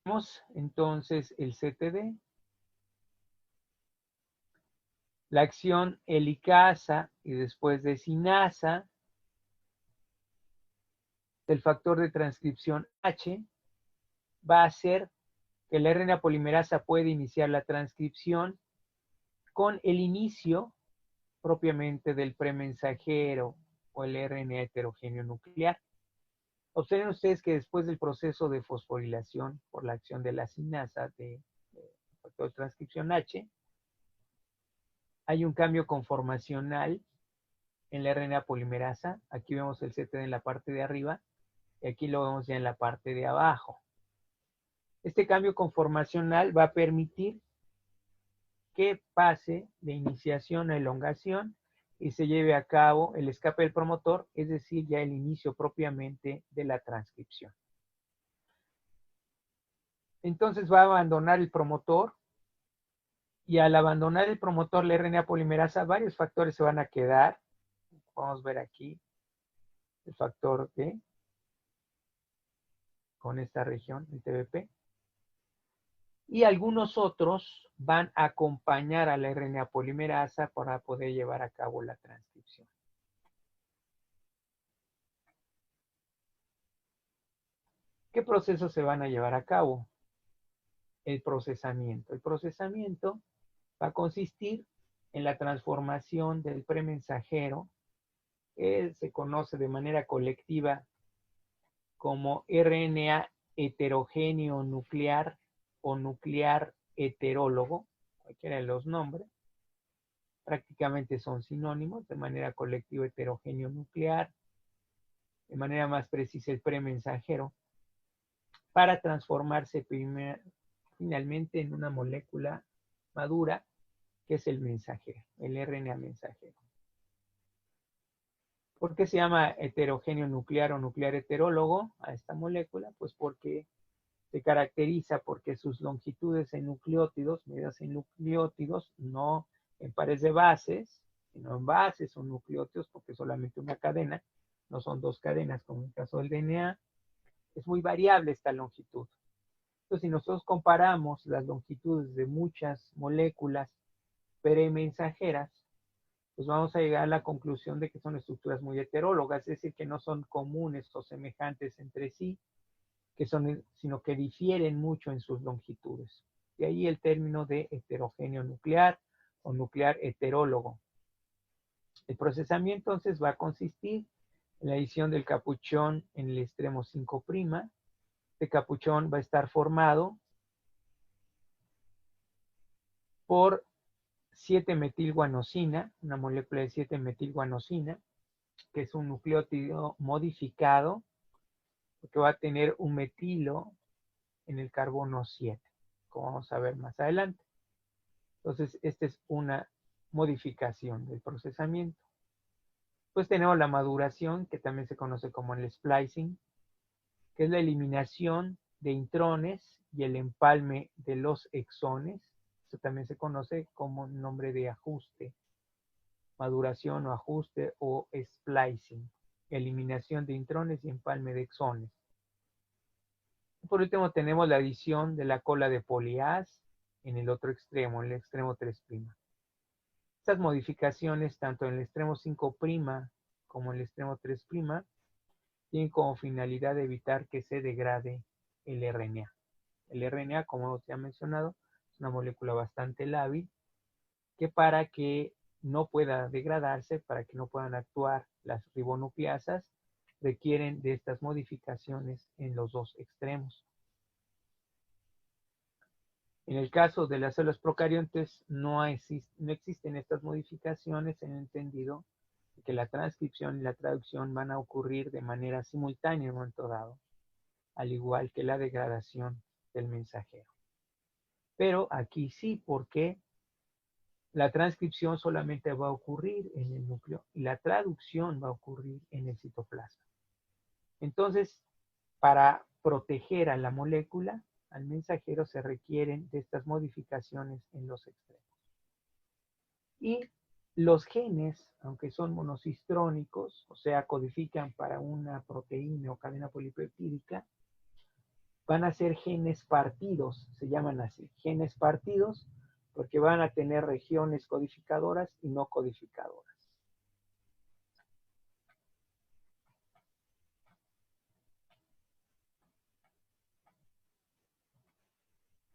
Vemos entonces el CTD. La acción helicasa y después de sinasa del factor de transcripción H va a hacer que la RNA polimerasa puede iniciar la transcripción con el inicio propiamente del premensajero o el RNA heterogéneo nuclear. Observen ustedes que después del proceso de fosforilación por la acción de la sinasa de factor de transcripción H, hay un cambio conformacional en la RNA polimerasa. Aquí vemos el CTD en la parte de arriba y aquí lo vemos ya en la parte de abajo. Este cambio conformacional va a permitir que pase de iniciación a elongación y se lleve a cabo el escape del promotor, es decir, ya el inicio propiamente de la transcripción. Entonces va a abandonar el promotor y al abandonar el promotor la RNA polimerasa, varios factores se van a quedar. Vamos a ver aquí el factor D con esta región, el TBP. Y algunos otros van a acompañar a la RNA polimerasa para poder llevar a cabo la transcripción. ¿Qué procesos se van a llevar a cabo? El procesamiento. El procesamiento va a consistir en la transformación del premensajero, que se conoce de manera colectiva como RNA heterogéneo nuclear o nuclear heterólogo, cualquiera de los nombres, prácticamente son sinónimos, de manera colectiva heterogéneo nuclear, de manera más precisa el premensajero, para transformarse finalmente en una molécula madura, que es el mensajero, el RNA mensajero. ¿Por qué se llama heterogéneo nuclear o nuclear heterólogo a esta molécula? Pues porque se caracteriza porque sus longitudes en nucleótidos, medidas en nucleótidos, no en pares de bases, sino en bases o nucleótidos, porque es solamente una cadena, no son dos cadenas como en el caso del DNA, es muy variable esta longitud. Entonces, si nosotros comparamos las longitudes de muchas moléculas premensajeras, pues vamos a llegar a la conclusión de que son estructuras muy heterólogas, es decir, que no son comunes o semejantes entre sí, sino que difieren mucho en sus longitudes. De ahí el término de heterogéneo nuclear o nuclear heterólogo. El procesamiento entonces va a consistir en la adición del capuchón en el extremo 5'. Este capuchón va a estar formado por 7-metilguanosina, una molécula de 7-metilguanosina, que es un nucleótido modificado, porque va a tener un metilo en el carbono 7, como vamos a ver más adelante. Entonces, esta es una modificación del procesamiento. Pues tenemos la maduración, que también se conoce como el splicing, que es la eliminación de intrones y el empalme de los exones. Esto también se conoce como nombre de ajuste, maduración o ajuste o splicing, eliminación de intrones y empalme de exones. Por último tenemos la adición de la cola de poliaz en el otro extremo, en el extremo 3'. Estas modificaciones, tanto en el extremo 5' como en el extremo 3', tienen como finalidad evitar que se degrade el RNA. El RNA, como se ha mencionado, es una molécula bastante lábil que para que no pueda degradarse, para que no puedan actuar las ribonucleasas, requieren de estas modificaciones en los dos extremos. En el caso de las células procariontes no existen estas modificaciones en el entendido de que la transcripción y la traducción van a ocurrir de manera simultánea en un momento dado, al igual que la degradación del mensajero. Pero aquí sí, porque la transcripción solamente va a ocurrir en el núcleo y la traducción va a ocurrir en el citoplasma. Entonces, para proteger a la molécula, al mensajero, se requieren de estas modificaciones en los extremos. Y los genes, aunque son monocistrónicos, o sea, codifican para una proteína o cadena polipeptídica, van a ser genes partidos, se llaman así, genes partidos, porque van a tener regiones codificadoras y no codificadoras.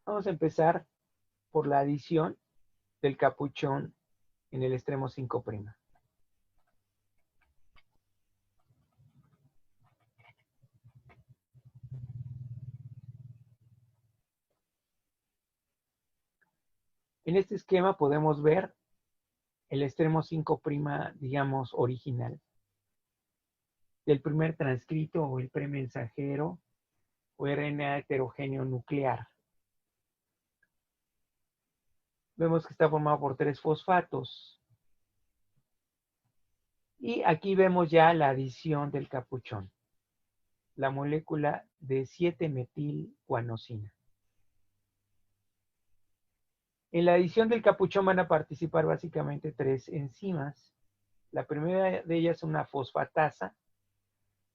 Vamos a empezar por la adición del capuchón en el extremo 5'. En este esquema podemos ver el extremo 5', digamos, original, del primer transcrito o el premensajero o RNA heterogéneo nuclear. Vemos que está formado por 3 fosfatos. Y aquí vemos ya la adición del capuchón, la molécula de 7-metilguanosina. En la adición del capuchón van a participar básicamente 3 enzimas. La primera de ellas es una fosfatasa,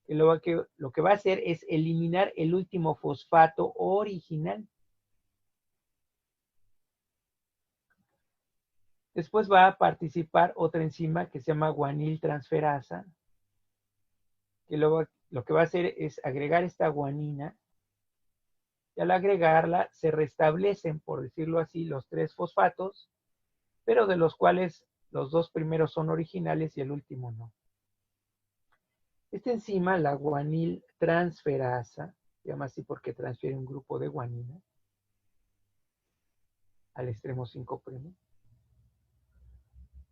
que lo que va a hacer es eliminar el último fosfato original. Después va a participar otra enzima que se llama guaniltransferasa, que lo que va a hacer es agregar esta guanina, y al agregarla se restablecen, por decirlo así, los 3 fosfatos, pero de los cuales los 2 primeros son originales y el último no. Esta enzima, la guaniltransferasa, se llama así porque transfiere un grupo de guanina al extremo 5',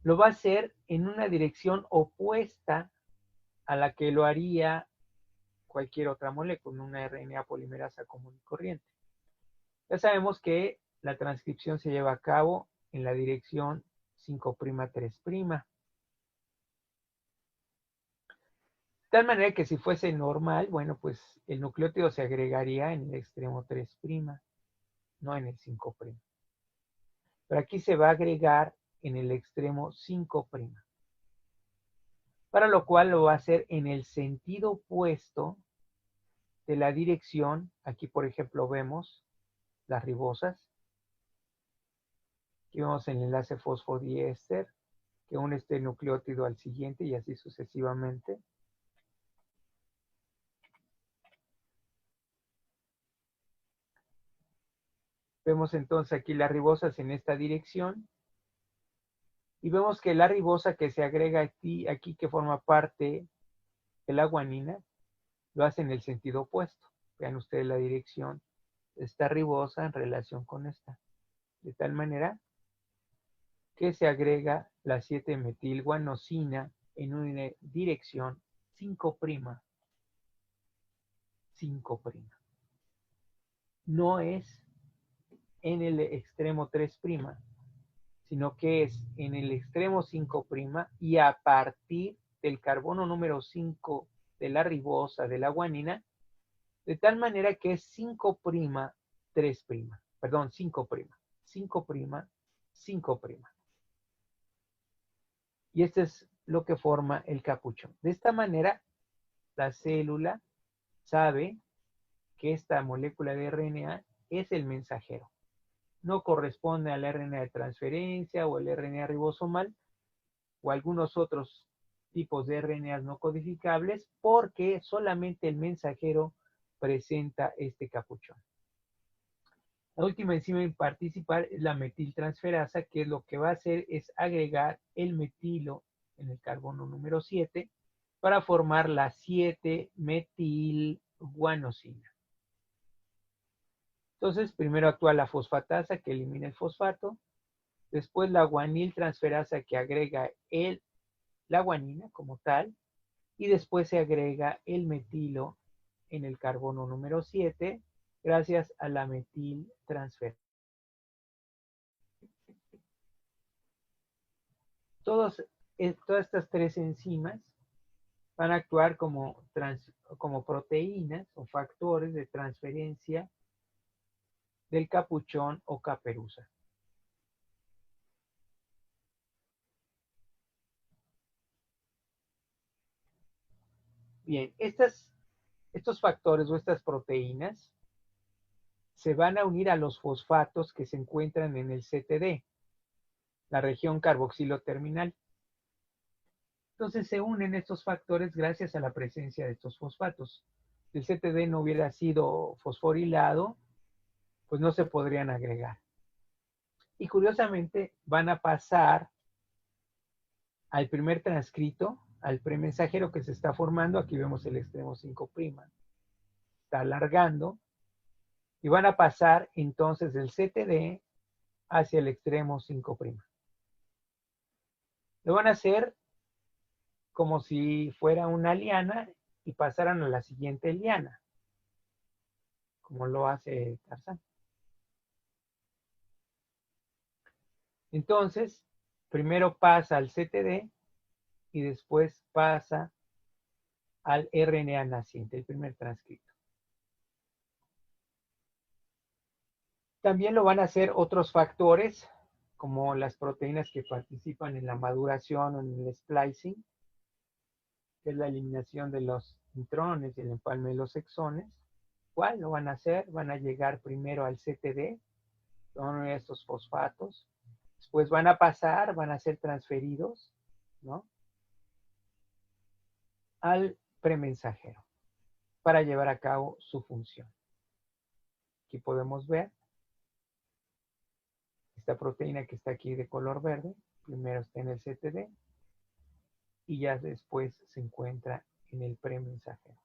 lo va a hacer en una dirección opuesta a la que lo haría cualquier otra molécula, una RNA polimerasa común y corriente. Ya sabemos que la transcripción se lleva a cabo en la dirección 5'3'. De tal manera que si fuese normal, bueno, pues el nucleótido se agregaría en el extremo 3', no en el 5'. Pero aquí se va a agregar en el extremo 5', para lo cual lo va a hacer en el sentido opuesto de la dirección. Aquí, por ejemplo, vemos las ribosas. Aquí vemos el enlace fosfodiéster que une este nucleótido al siguiente y así sucesivamente. Vemos entonces aquí las ribosas en esta dirección. Y vemos que la ribosa que se agrega aquí que forma parte de la guanina, lo hace en el sentido opuesto. Vean ustedes la dirección de esta ribosa en relación con esta. De tal manera que se agrega la 7-metilguanosina en una dirección 5', 5'. No es en el extremo 3', sino que es en el extremo 5' y a partir del carbono número 5 de la ribosa de la guanina, de tal manera que es 5', 3', perdón, 5', 5', 5'. Y este es lo que forma el capuchón. De esta manera, la célula sabe que esta molécula de RNA es el mensajero. No corresponde al RNA de transferencia o el RNA ribosomal o algunos otros tipos de RNAs no codificables, porque solamente el mensajero presenta este capuchón. La última enzima en participar es la metiltransferasa, que lo que va a hacer es agregar el metilo en el carbono número 7 para formar la 7-metilguanosina. Entonces, primero actúa la fosfatasa que elimina el fosfato, después la guaniltransferasa que agrega la guanina como tal, y después se agrega el metilo en el carbono número 7 gracias a la metiltransferasa. Todas estas 3 enzimas van a actuar como proteínas o factores de transferencia del capuchón o caperuza. Bien, estos factores o estas proteínas se van a unir a los fosfatos que se encuentran en el CTD, la región carboxilo terminal. Entonces se unen estos factores gracias a la presencia de estos fosfatos. Si el CTD no hubiera sido fosforilado, pues no se podrían agregar. Y curiosamente van a pasar al primer transcrito, al premensajero que se está formando. Aquí vemos el extremo 5'. Está alargando. Y van a pasar entonces del CTD hacia el extremo 5'. Lo van a hacer como si fuera una liana y pasaran a la siguiente liana, como lo hace Tarzán. Entonces, primero pasa al CTD y después pasa al RNA naciente, el primer transcrito. También lo van a hacer otros factores, como las proteínas que participan en la maduración o en el splicing, que es la eliminación de los intrones y el empalme de los exones. ¿Cuál lo van a hacer? Van a llegar primero al CTD, son estos fosfatos. Después van a pasar, van a ser transferidos, ¿no?, al premensajero para llevar a cabo su función. Aquí podemos ver esta proteína que está aquí de color verde. Primero está en el CTD y ya después se encuentra en el premensajero.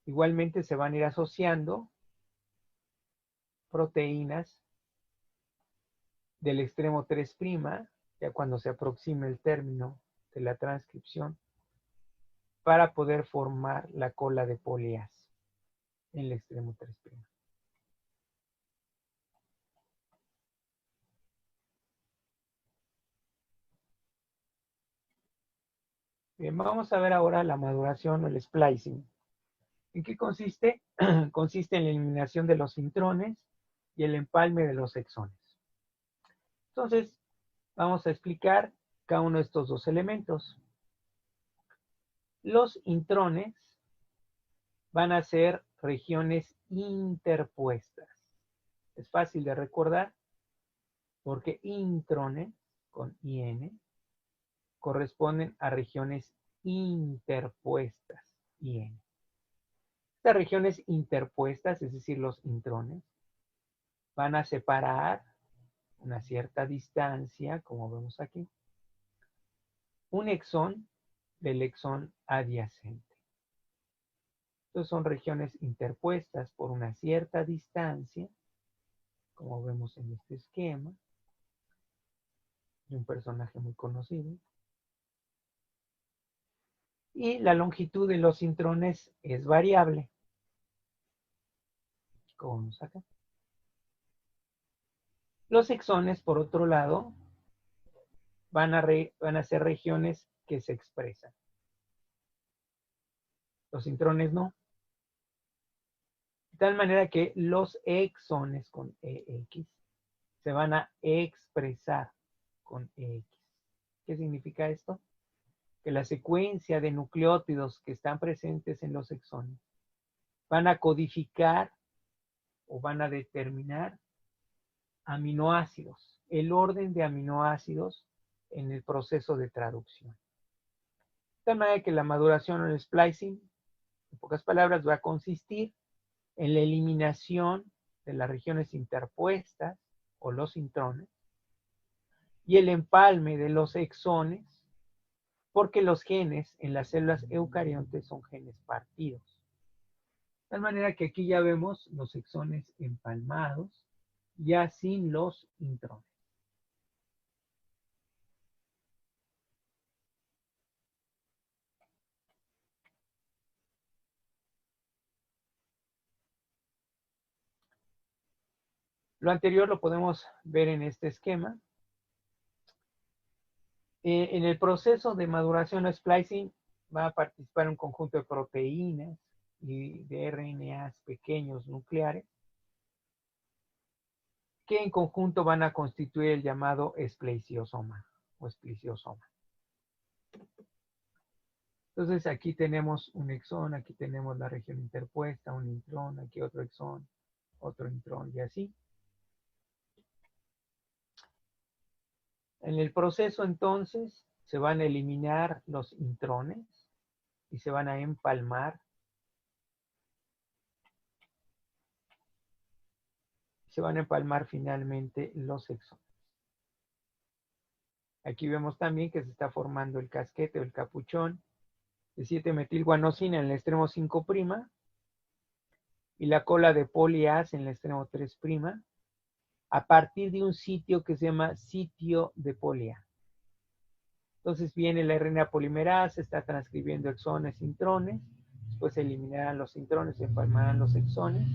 Igualmente se van a ir asociando proteínas del extremo 3', ya cuando se aproxime el término de la transcripción, para poder formar la cola de polias en el extremo 3'. Bien, vamos a ver ahora la maduración o el splicing. ¿En qué consiste? Consiste en la eliminación de los intrones y el empalme de los exones. Entonces, vamos a explicar cada uno de estos dos elementos. Los intrones van a ser regiones interpuestas. Es fácil de recordar porque intrones con IN corresponden a regiones interpuestas, IN. Estas regiones interpuestas, es decir, los intrones, van a separar una cierta distancia, como vemos aquí, un exón del exón adyacente. Entonces son regiones interpuestas por una cierta distancia, como vemos en este esquema, de un personaje muy conocido. Y la longitud de los intrones es variable, como vemos acá. Los exones, por otro lado, van a ser regiones que se expresan. Los intrones no. De tal manera que los exones con EX se van a expresar con EX. ¿Qué significa esto? Que la secuencia de nucleótidos que están presentes en los exones van a codificar o van a determinar aminoácidos, el orden de aminoácidos en el proceso de traducción. De tal manera que la maduración o el splicing, en pocas palabras, va a consistir en la eliminación de las regiones interpuestas o los intrones y el empalme de los exones, porque los genes en las células eucariontes son genes partidos. De tal manera que aquí ya vemos los exones empalmados, ya sin los intrones. Lo anterior lo podemos ver en este esquema. En el proceso de maduración o splicing va a participar un conjunto de proteínas y de RNAs pequeños nucleares que en conjunto van a constituir el llamado espliciosoma o espliciosoma. Entonces aquí tenemos un exón, aquí tenemos la región interpuesta, un intrón, aquí otro exón, otro intrón y así. En el proceso entonces se van a eliminar los intrones y se van a empalmar. Se van a empalmar finalmente los exones. Aquí vemos también que se está formando el casquete o el capuchón de 7-metilguanosina en el extremo 5' y la cola de polias en el extremo 3' a partir de un sitio que se llama sitio de polia. Entonces viene la RNA polimerasa, está transcribiendo exones, intrones, después se eliminarán los intrones, se empalmarán los exones,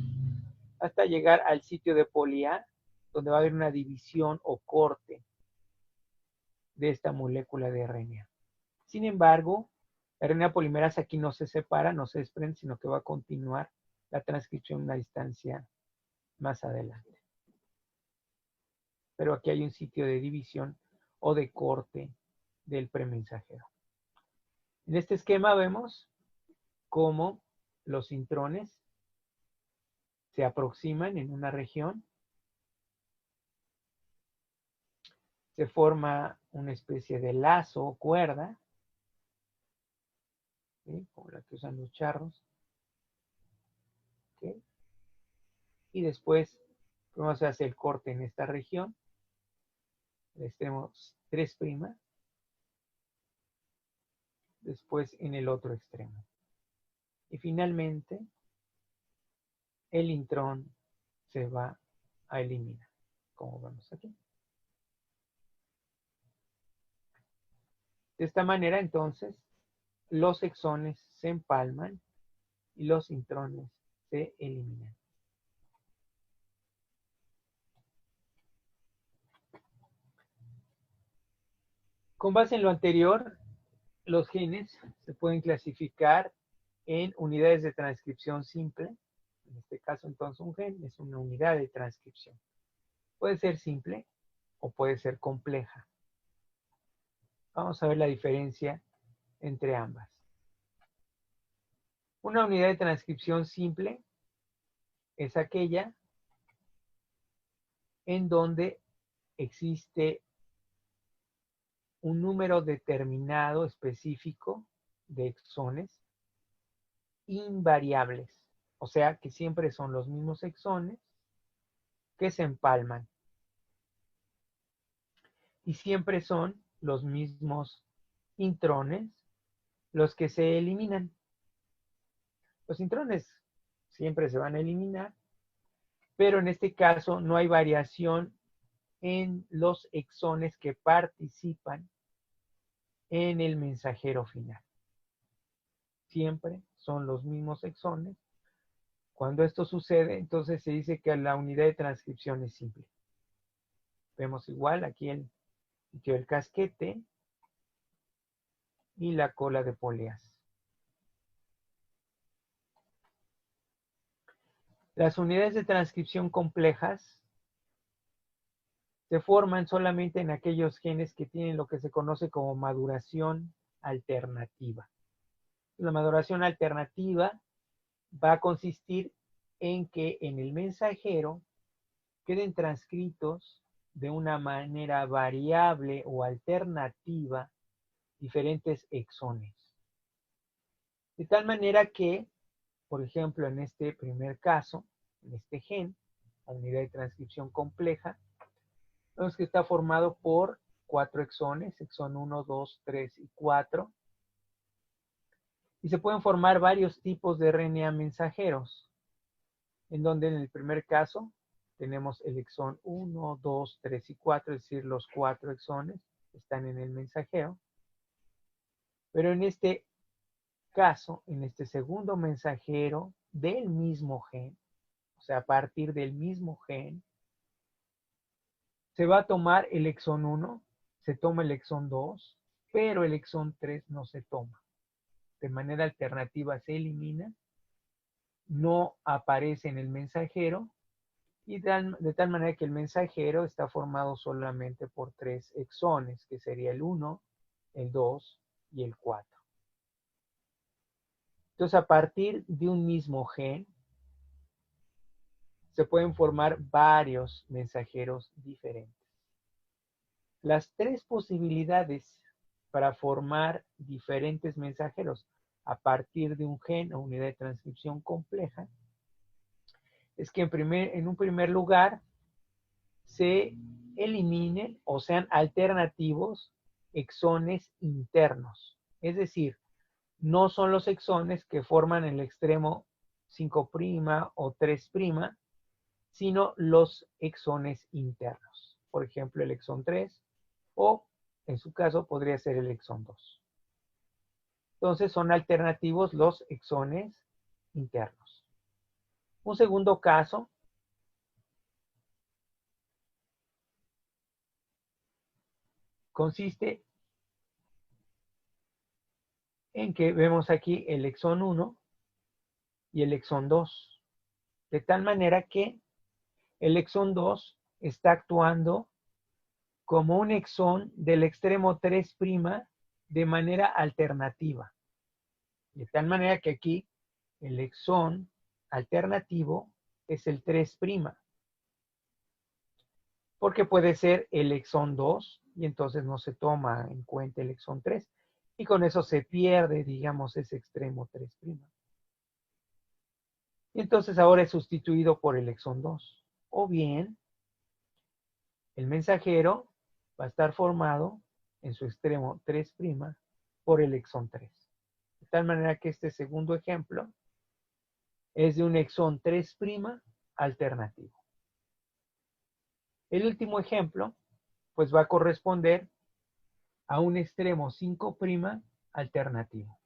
hasta llegar al sitio de polia, donde va a haber una división o corte de esta molécula de RNA. Sin embargo, la RNA polimerasa aquí no se separa, no se desprende, sino que va a continuar la transcripción a una distancia más adelante. Pero aquí hay un sitio de división o de corte del premensajero. En este esquema vemos cómo los intrones se aproximan en una región, se forma una especie de lazo o cuerda, ¿sí? Como la que usan los charros, ¿sí? Y después, ¿cómo se hace el corte en esta región? El extremo 3', después en el otro extremo. Y finalmente, el intrón se va a eliminar, como vemos aquí. De esta manera, entonces, los exones se empalman y los intrones se eliminan. Con base en lo anterior, los genes se pueden clasificar en unidades de transcripción simple. En este caso, entonces, un gen es una unidad de transcripción. Puede ser simple o puede ser compleja. Vamos a ver la diferencia entre ambas. Una unidad de transcripción simple es aquella en donde existe un número determinado específico de exones invariables, o sea que siempre son los mismos exones que se empalman y siempre son los mismos intrones los que se eliminan. Los intrones siempre se van a eliminar, pero en este caso no hay variación en los exones que participan en el mensajero final. Siempre son los mismos exones. Cuando esto sucede, entonces se dice que la unidad de transcripción es simple. Vemos igual aquí el sitio del casquete y la cola de polias. Las unidades de transcripción complejas se forman solamente en aquellos genes que tienen lo que se conoce como maduración alternativa. La maduración alternativa va a consistir en que en el mensajero queden transcritos de una manera variable o alternativa diferentes exones. De tal manera que, por ejemplo, en este primer caso, en este gen, la unidad de transcripción compleja, vemos que está formado por 4 exones, exón 1, 2, 3 y 4. Y se pueden formar varios tipos de RNA mensajeros, en donde en el primer caso tenemos el exón 1, 2, 3 y 4, es decir, los 4 exones están en el mensajero. Pero en este caso, en este segundo mensajero del mismo gen, o sea, a partir del mismo gen, se va a tomar el exón 1, se toma el exón 2, pero el exón 3 no se toma. De manera alternativa se elimina, no aparece en el mensajero, y de tal manera que el mensajero está formado solamente por 3 exones, que sería el 1, el 2 y el 4. Entonces, a partir de un mismo gen, se pueden formar varios mensajeros diferentes. Las 3 posibilidades para formar diferentes mensajeros a partir de un gen o unidad de transcripción compleja es que en un primer lugar se eliminen o sean alternativos exones internos. Es decir, no son los exones que forman el extremo 5' o 3', sino los exones internos. Por ejemplo, el exón 3 o, en su caso, podría ser el exón 2. Entonces, son alternativos los exones internos. Un segundo caso consiste en que vemos aquí el exón 1 y el exón 2. De tal manera que el exón 2 está actuando como un exón del extremo 3' de manera alternativa. De tal manera que aquí el exón alternativo es el 3', porque puede ser el exón 2 y entonces no se toma en cuenta el exón 3 y con eso se pierde, digamos, ese extremo 3'. Y entonces ahora es sustituido por el exón 2. O bien, el mensajero va a estar formado en su extremo 3' por el exón 3. De tal manera que este segundo ejemplo es de un exón 3' alternativo. El último ejemplo, pues va a corresponder a un extremo 5' alternativo.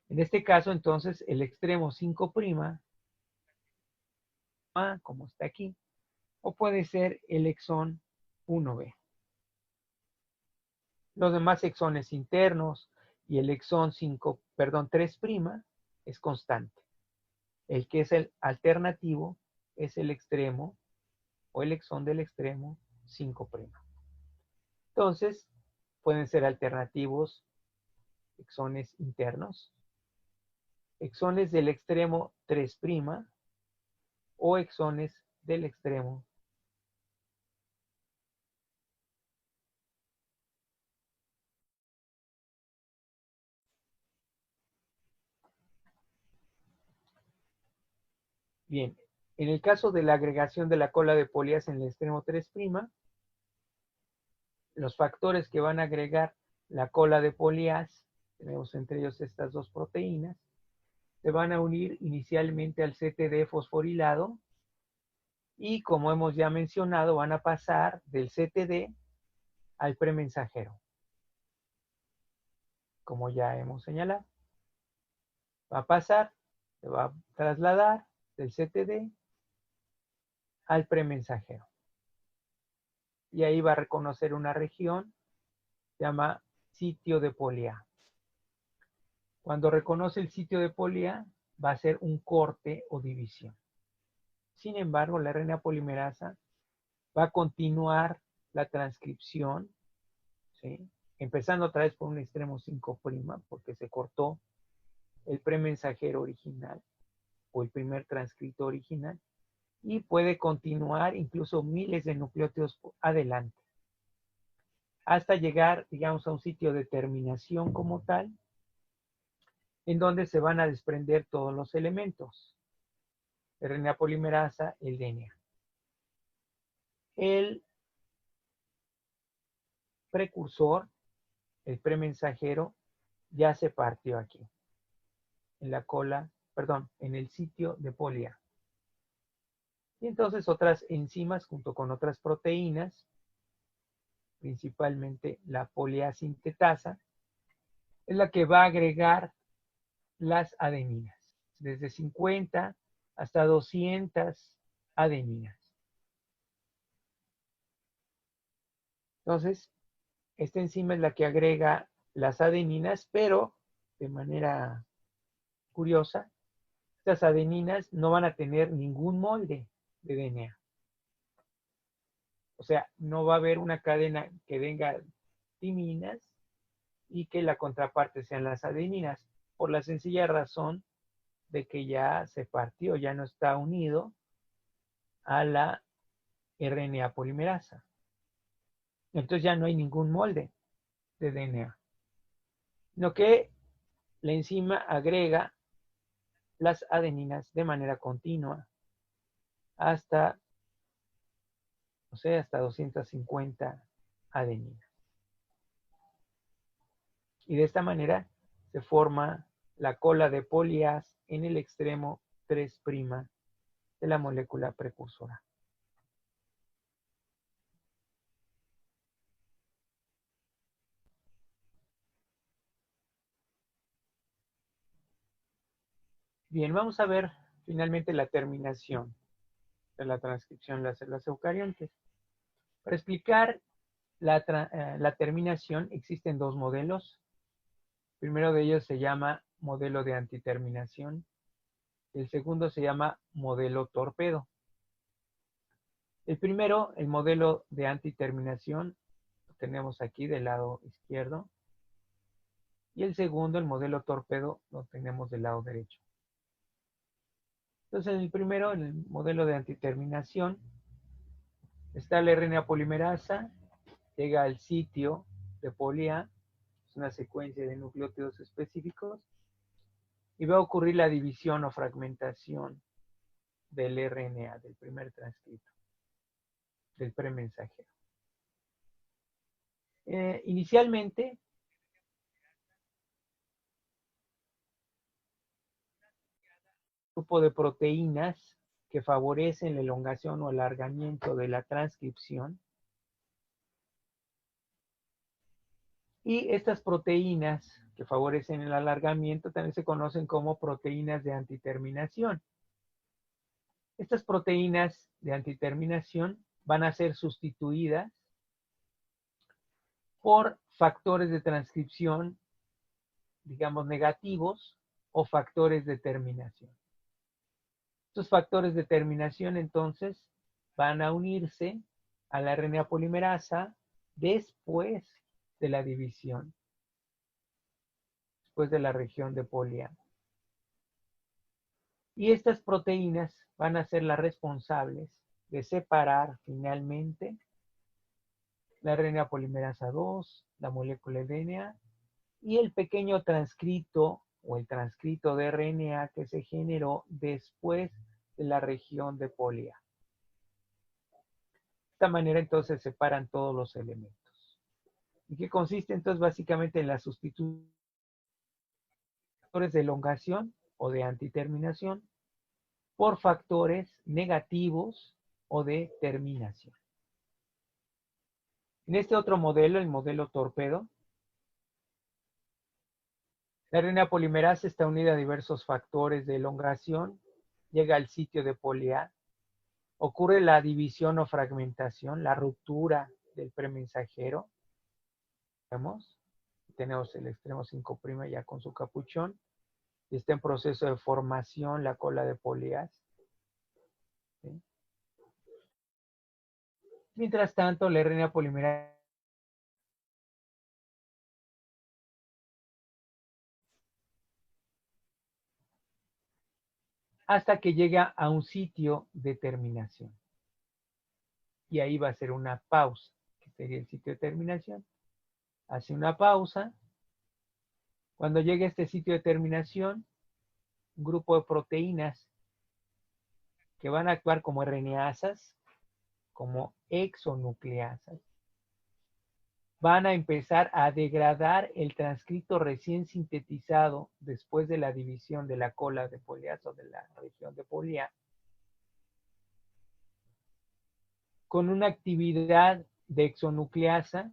En este caso, entonces, el extremo 5', como está aquí, o puede ser el exón 1b. Los demás exones internos y el exón 3' es constante. El que es el alternativo es el extremo o el exón del extremo 5'. Entonces, pueden ser alternativos exones internos, exones del extremo 3' o exones del extremo. Bien, en el caso de la agregación de la cola de polías en el extremo 3', los factores que van a agregar la cola de polías, tenemos entre ellos estas dos proteínas, se van a unir inicialmente al CTD fosforilado y, como hemos ya mencionado, van a pasar del CTD al premensajero, como ya hemos señalado. Va a pasar, se va a trasladar del CTD al premensajero. Y ahí va a reconocer una región, se llama sitio de polía. Cuando reconoce el sitio de polía, va a ser un corte o división. Sin embargo, la RNA polimerasa va a continuar la transcripción, ¿sí? Empezando otra vez por un extremo 5', porque se cortó el premensajero original o el primer transcrito original, y puede continuar incluso miles de nucleótidos adelante, hasta llegar, digamos, a un sitio de terminación como tal, en donde se van a desprender todos los elementos. RNA polimerasa, el DNA. El precursor, el premensajero, ya se partió aquí, en la cola, perdón, en el sitio de polía. Y entonces otras enzimas junto con otras proteínas, principalmente la poliasintetasa, es la que va a agregar las adeninas, desde 50 hasta 200 adeninas. Entonces, esta enzima es la que agrega las adeninas, pero de manera curiosa, estas adeninas no van a tener ningún molde de DNA. O sea, no va a haber una cadena que tenga timinas y que la contraparte sean las adeninas, por la sencilla razón de que ya se partió, ya no está unido a la RNA polimerasa. Entonces ya no hay ningún molde de DNA. Lo que la enzima agrega las adeninas de manera continua hasta, no sé, hasta 250 adeninas. Y de esta manera se forma la cola de polias en el extremo 3' de la molécula precursora. Bien, vamos a ver finalmente la terminación de la transcripción de las células eucariontes. Para explicar la terminación existen dos modelos. El primero de ellos se llama modelo de antiterminación. El segundo se llama modelo torpedo. El primero, el modelo de antiterminación, lo tenemos aquí del lado izquierdo. Y el segundo, el modelo torpedo, lo tenemos del lado derecho. Entonces, en el primero, en el modelo de antiterminación, está la RNA polimerasa, llega al sitio de poli-A, es una secuencia de nucleótidos específicos, y va a ocurrir la división o fragmentación del RNA, del primer transcrito, del premensajero. Inicialmente, grupo de proteínas que favorecen la elongación o alargamiento de la transcripción. Y estas proteínas que favorecen el alargamiento también se conocen como proteínas de antiterminación. Estas proteínas de antiterminación van a ser sustituidas por factores de transcripción, digamos, negativos o factores de terminación. Estos factores de terminación, entonces, van a unirse a la RNA polimerasa después de la división, después de la región de poli-A. Y estas proteínas van a ser las responsables de separar finalmente la RNA polimerasa 2, la molécula de DNA y el pequeño transcrito o el transcrito de RNA que se generó después de la región de poli-A. De esta manera entonces se separan todos los elementos. ¿Y qué consiste entonces básicamente en la sustitución de factores de elongación o de antiterminación por factores negativos o de terminación? En este otro modelo, el modelo torpedo, la RNA polimerasa está unida a diversos factores de elongación, llega al sitio de poli-A, ocurre la división o fragmentación, la ruptura del premensajero. ¿Vemos? Tenemos el extremo 5' ya con su capuchón y está en proceso de formación la cola de poli-A. ¿Sí? Mientras tanto, la RNA polimerasa hasta que llega a un sitio de terminación. Y ahí va a ser una pausa, que sería el sitio de terminación. Hace una pausa. Cuando llegue a este sitio de terminación, un grupo de proteínas que van a actuar como RNasas, como exonucleasas, van a empezar a degradar el transcrito recién sintetizado después de la división de la cola de poli-A o de la región de poli-A, con una actividad de exonucleasa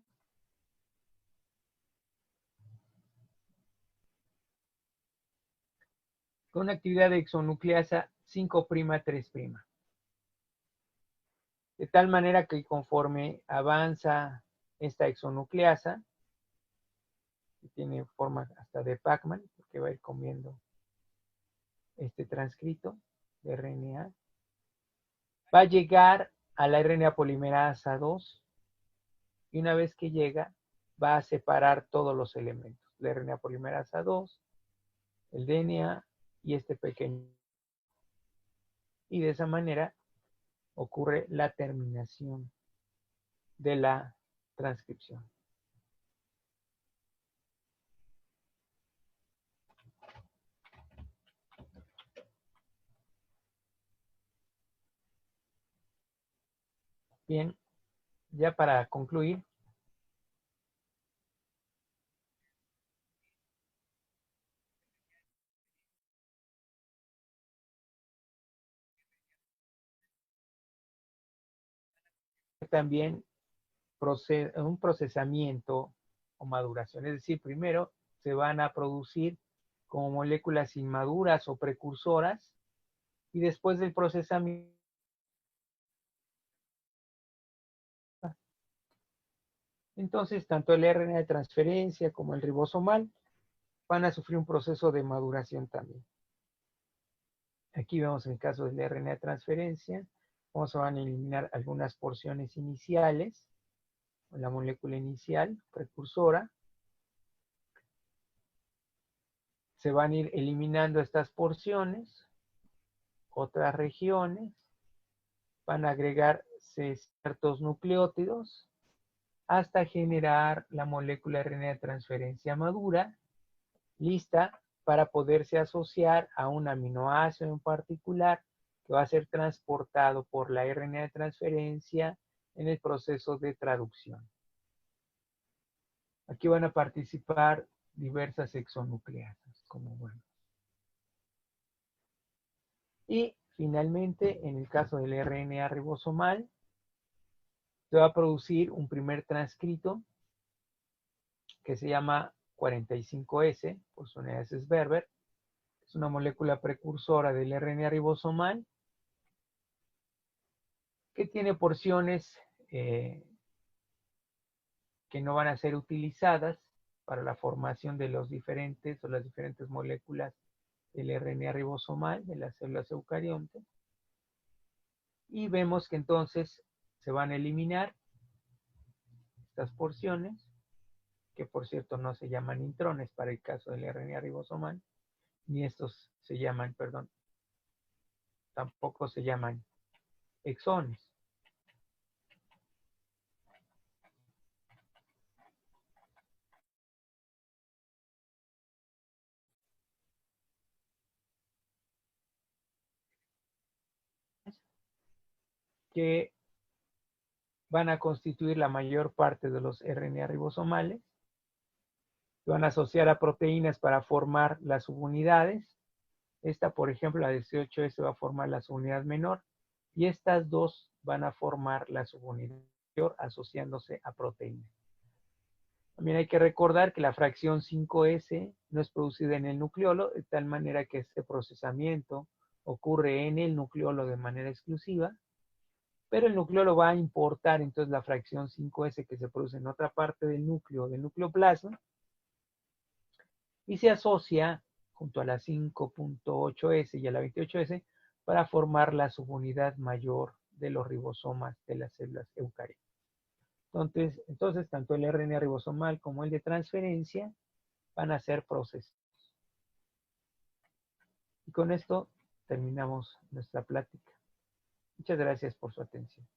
con una actividad de exonucleasa 5', 3'. De tal manera que conforme avanza esta exonucleasa, que tiene forma hasta de Pac-Man, porque va a ir comiendo este transcrito de RNA, va a llegar a la RNA polimerasa 2 y una vez que llega va a separar todos los elementos, la RNA polimerasa 2, el DNA y este pequeño. Y de esa manera ocurre la terminación de la transcripción. Bien, ya para concluir, también un procesamiento o maduración. Es decir, primero se van a producir como moléculas inmaduras o precursoras y después del procesamiento, entonces tanto el RNA de transferencia como el ribosomal van a sufrir un proceso de maduración también. Aquí vemos el caso del RNA de transferencia, cómo se van a eliminar algunas porciones iniciales, la molécula inicial, precursora. Se van a ir eliminando estas porciones, otras regiones, van a agregar ciertos nucleótidos hasta generar la molécula RNA de transferencia madura, lista para poderse asociar a un aminoácido en particular que va a ser transportado por la RNA de transferencia en el proceso de traducción. Aquí van a participar diversas exonucleasas, como bueno. Y finalmente, en el caso del RNA ribosomal, se va a producir un primer transcrito que se llama 45S, por su unidad es Berber. Es una molécula precursora del RNA ribosomal que tiene porciones que no van a ser utilizadas para la formación de los diferentes o las diferentes moléculas del RNA ribosomal de las células eucariontes. Y vemos que entonces se van a eliminar estas porciones, que por cierto no se llaman intrones para el caso del RNA ribosomal, ni estos se llaman, perdón, tampoco se llaman exones. Que van a constituir la mayor parte de los RNA ribosomales, van a asociar a proteínas para formar las subunidades. Esta, por ejemplo, la 18S va a formar la subunidad menor y estas dos van a formar la subunidad mayor asociándose a proteínas. También hay que recordar que la fracción 5S no es producida en el nucleolo, de tal manera que este procesamiento ocurre en el nucleolo de manera exclusiva, pero el nucleolo va a importar entonces la fracción 5S que se produce en otra parte del nucleoplasma, y se asocia junto a la 5.8S y a la 28S para formar la subunidad mayor de los ribosomas de las células eucariontas. Entonces, tanto el RNA ribosomal como el de transferencia van a ser procesados. Y con esto terminamos nuestra plática. Muchas gracias por su atención.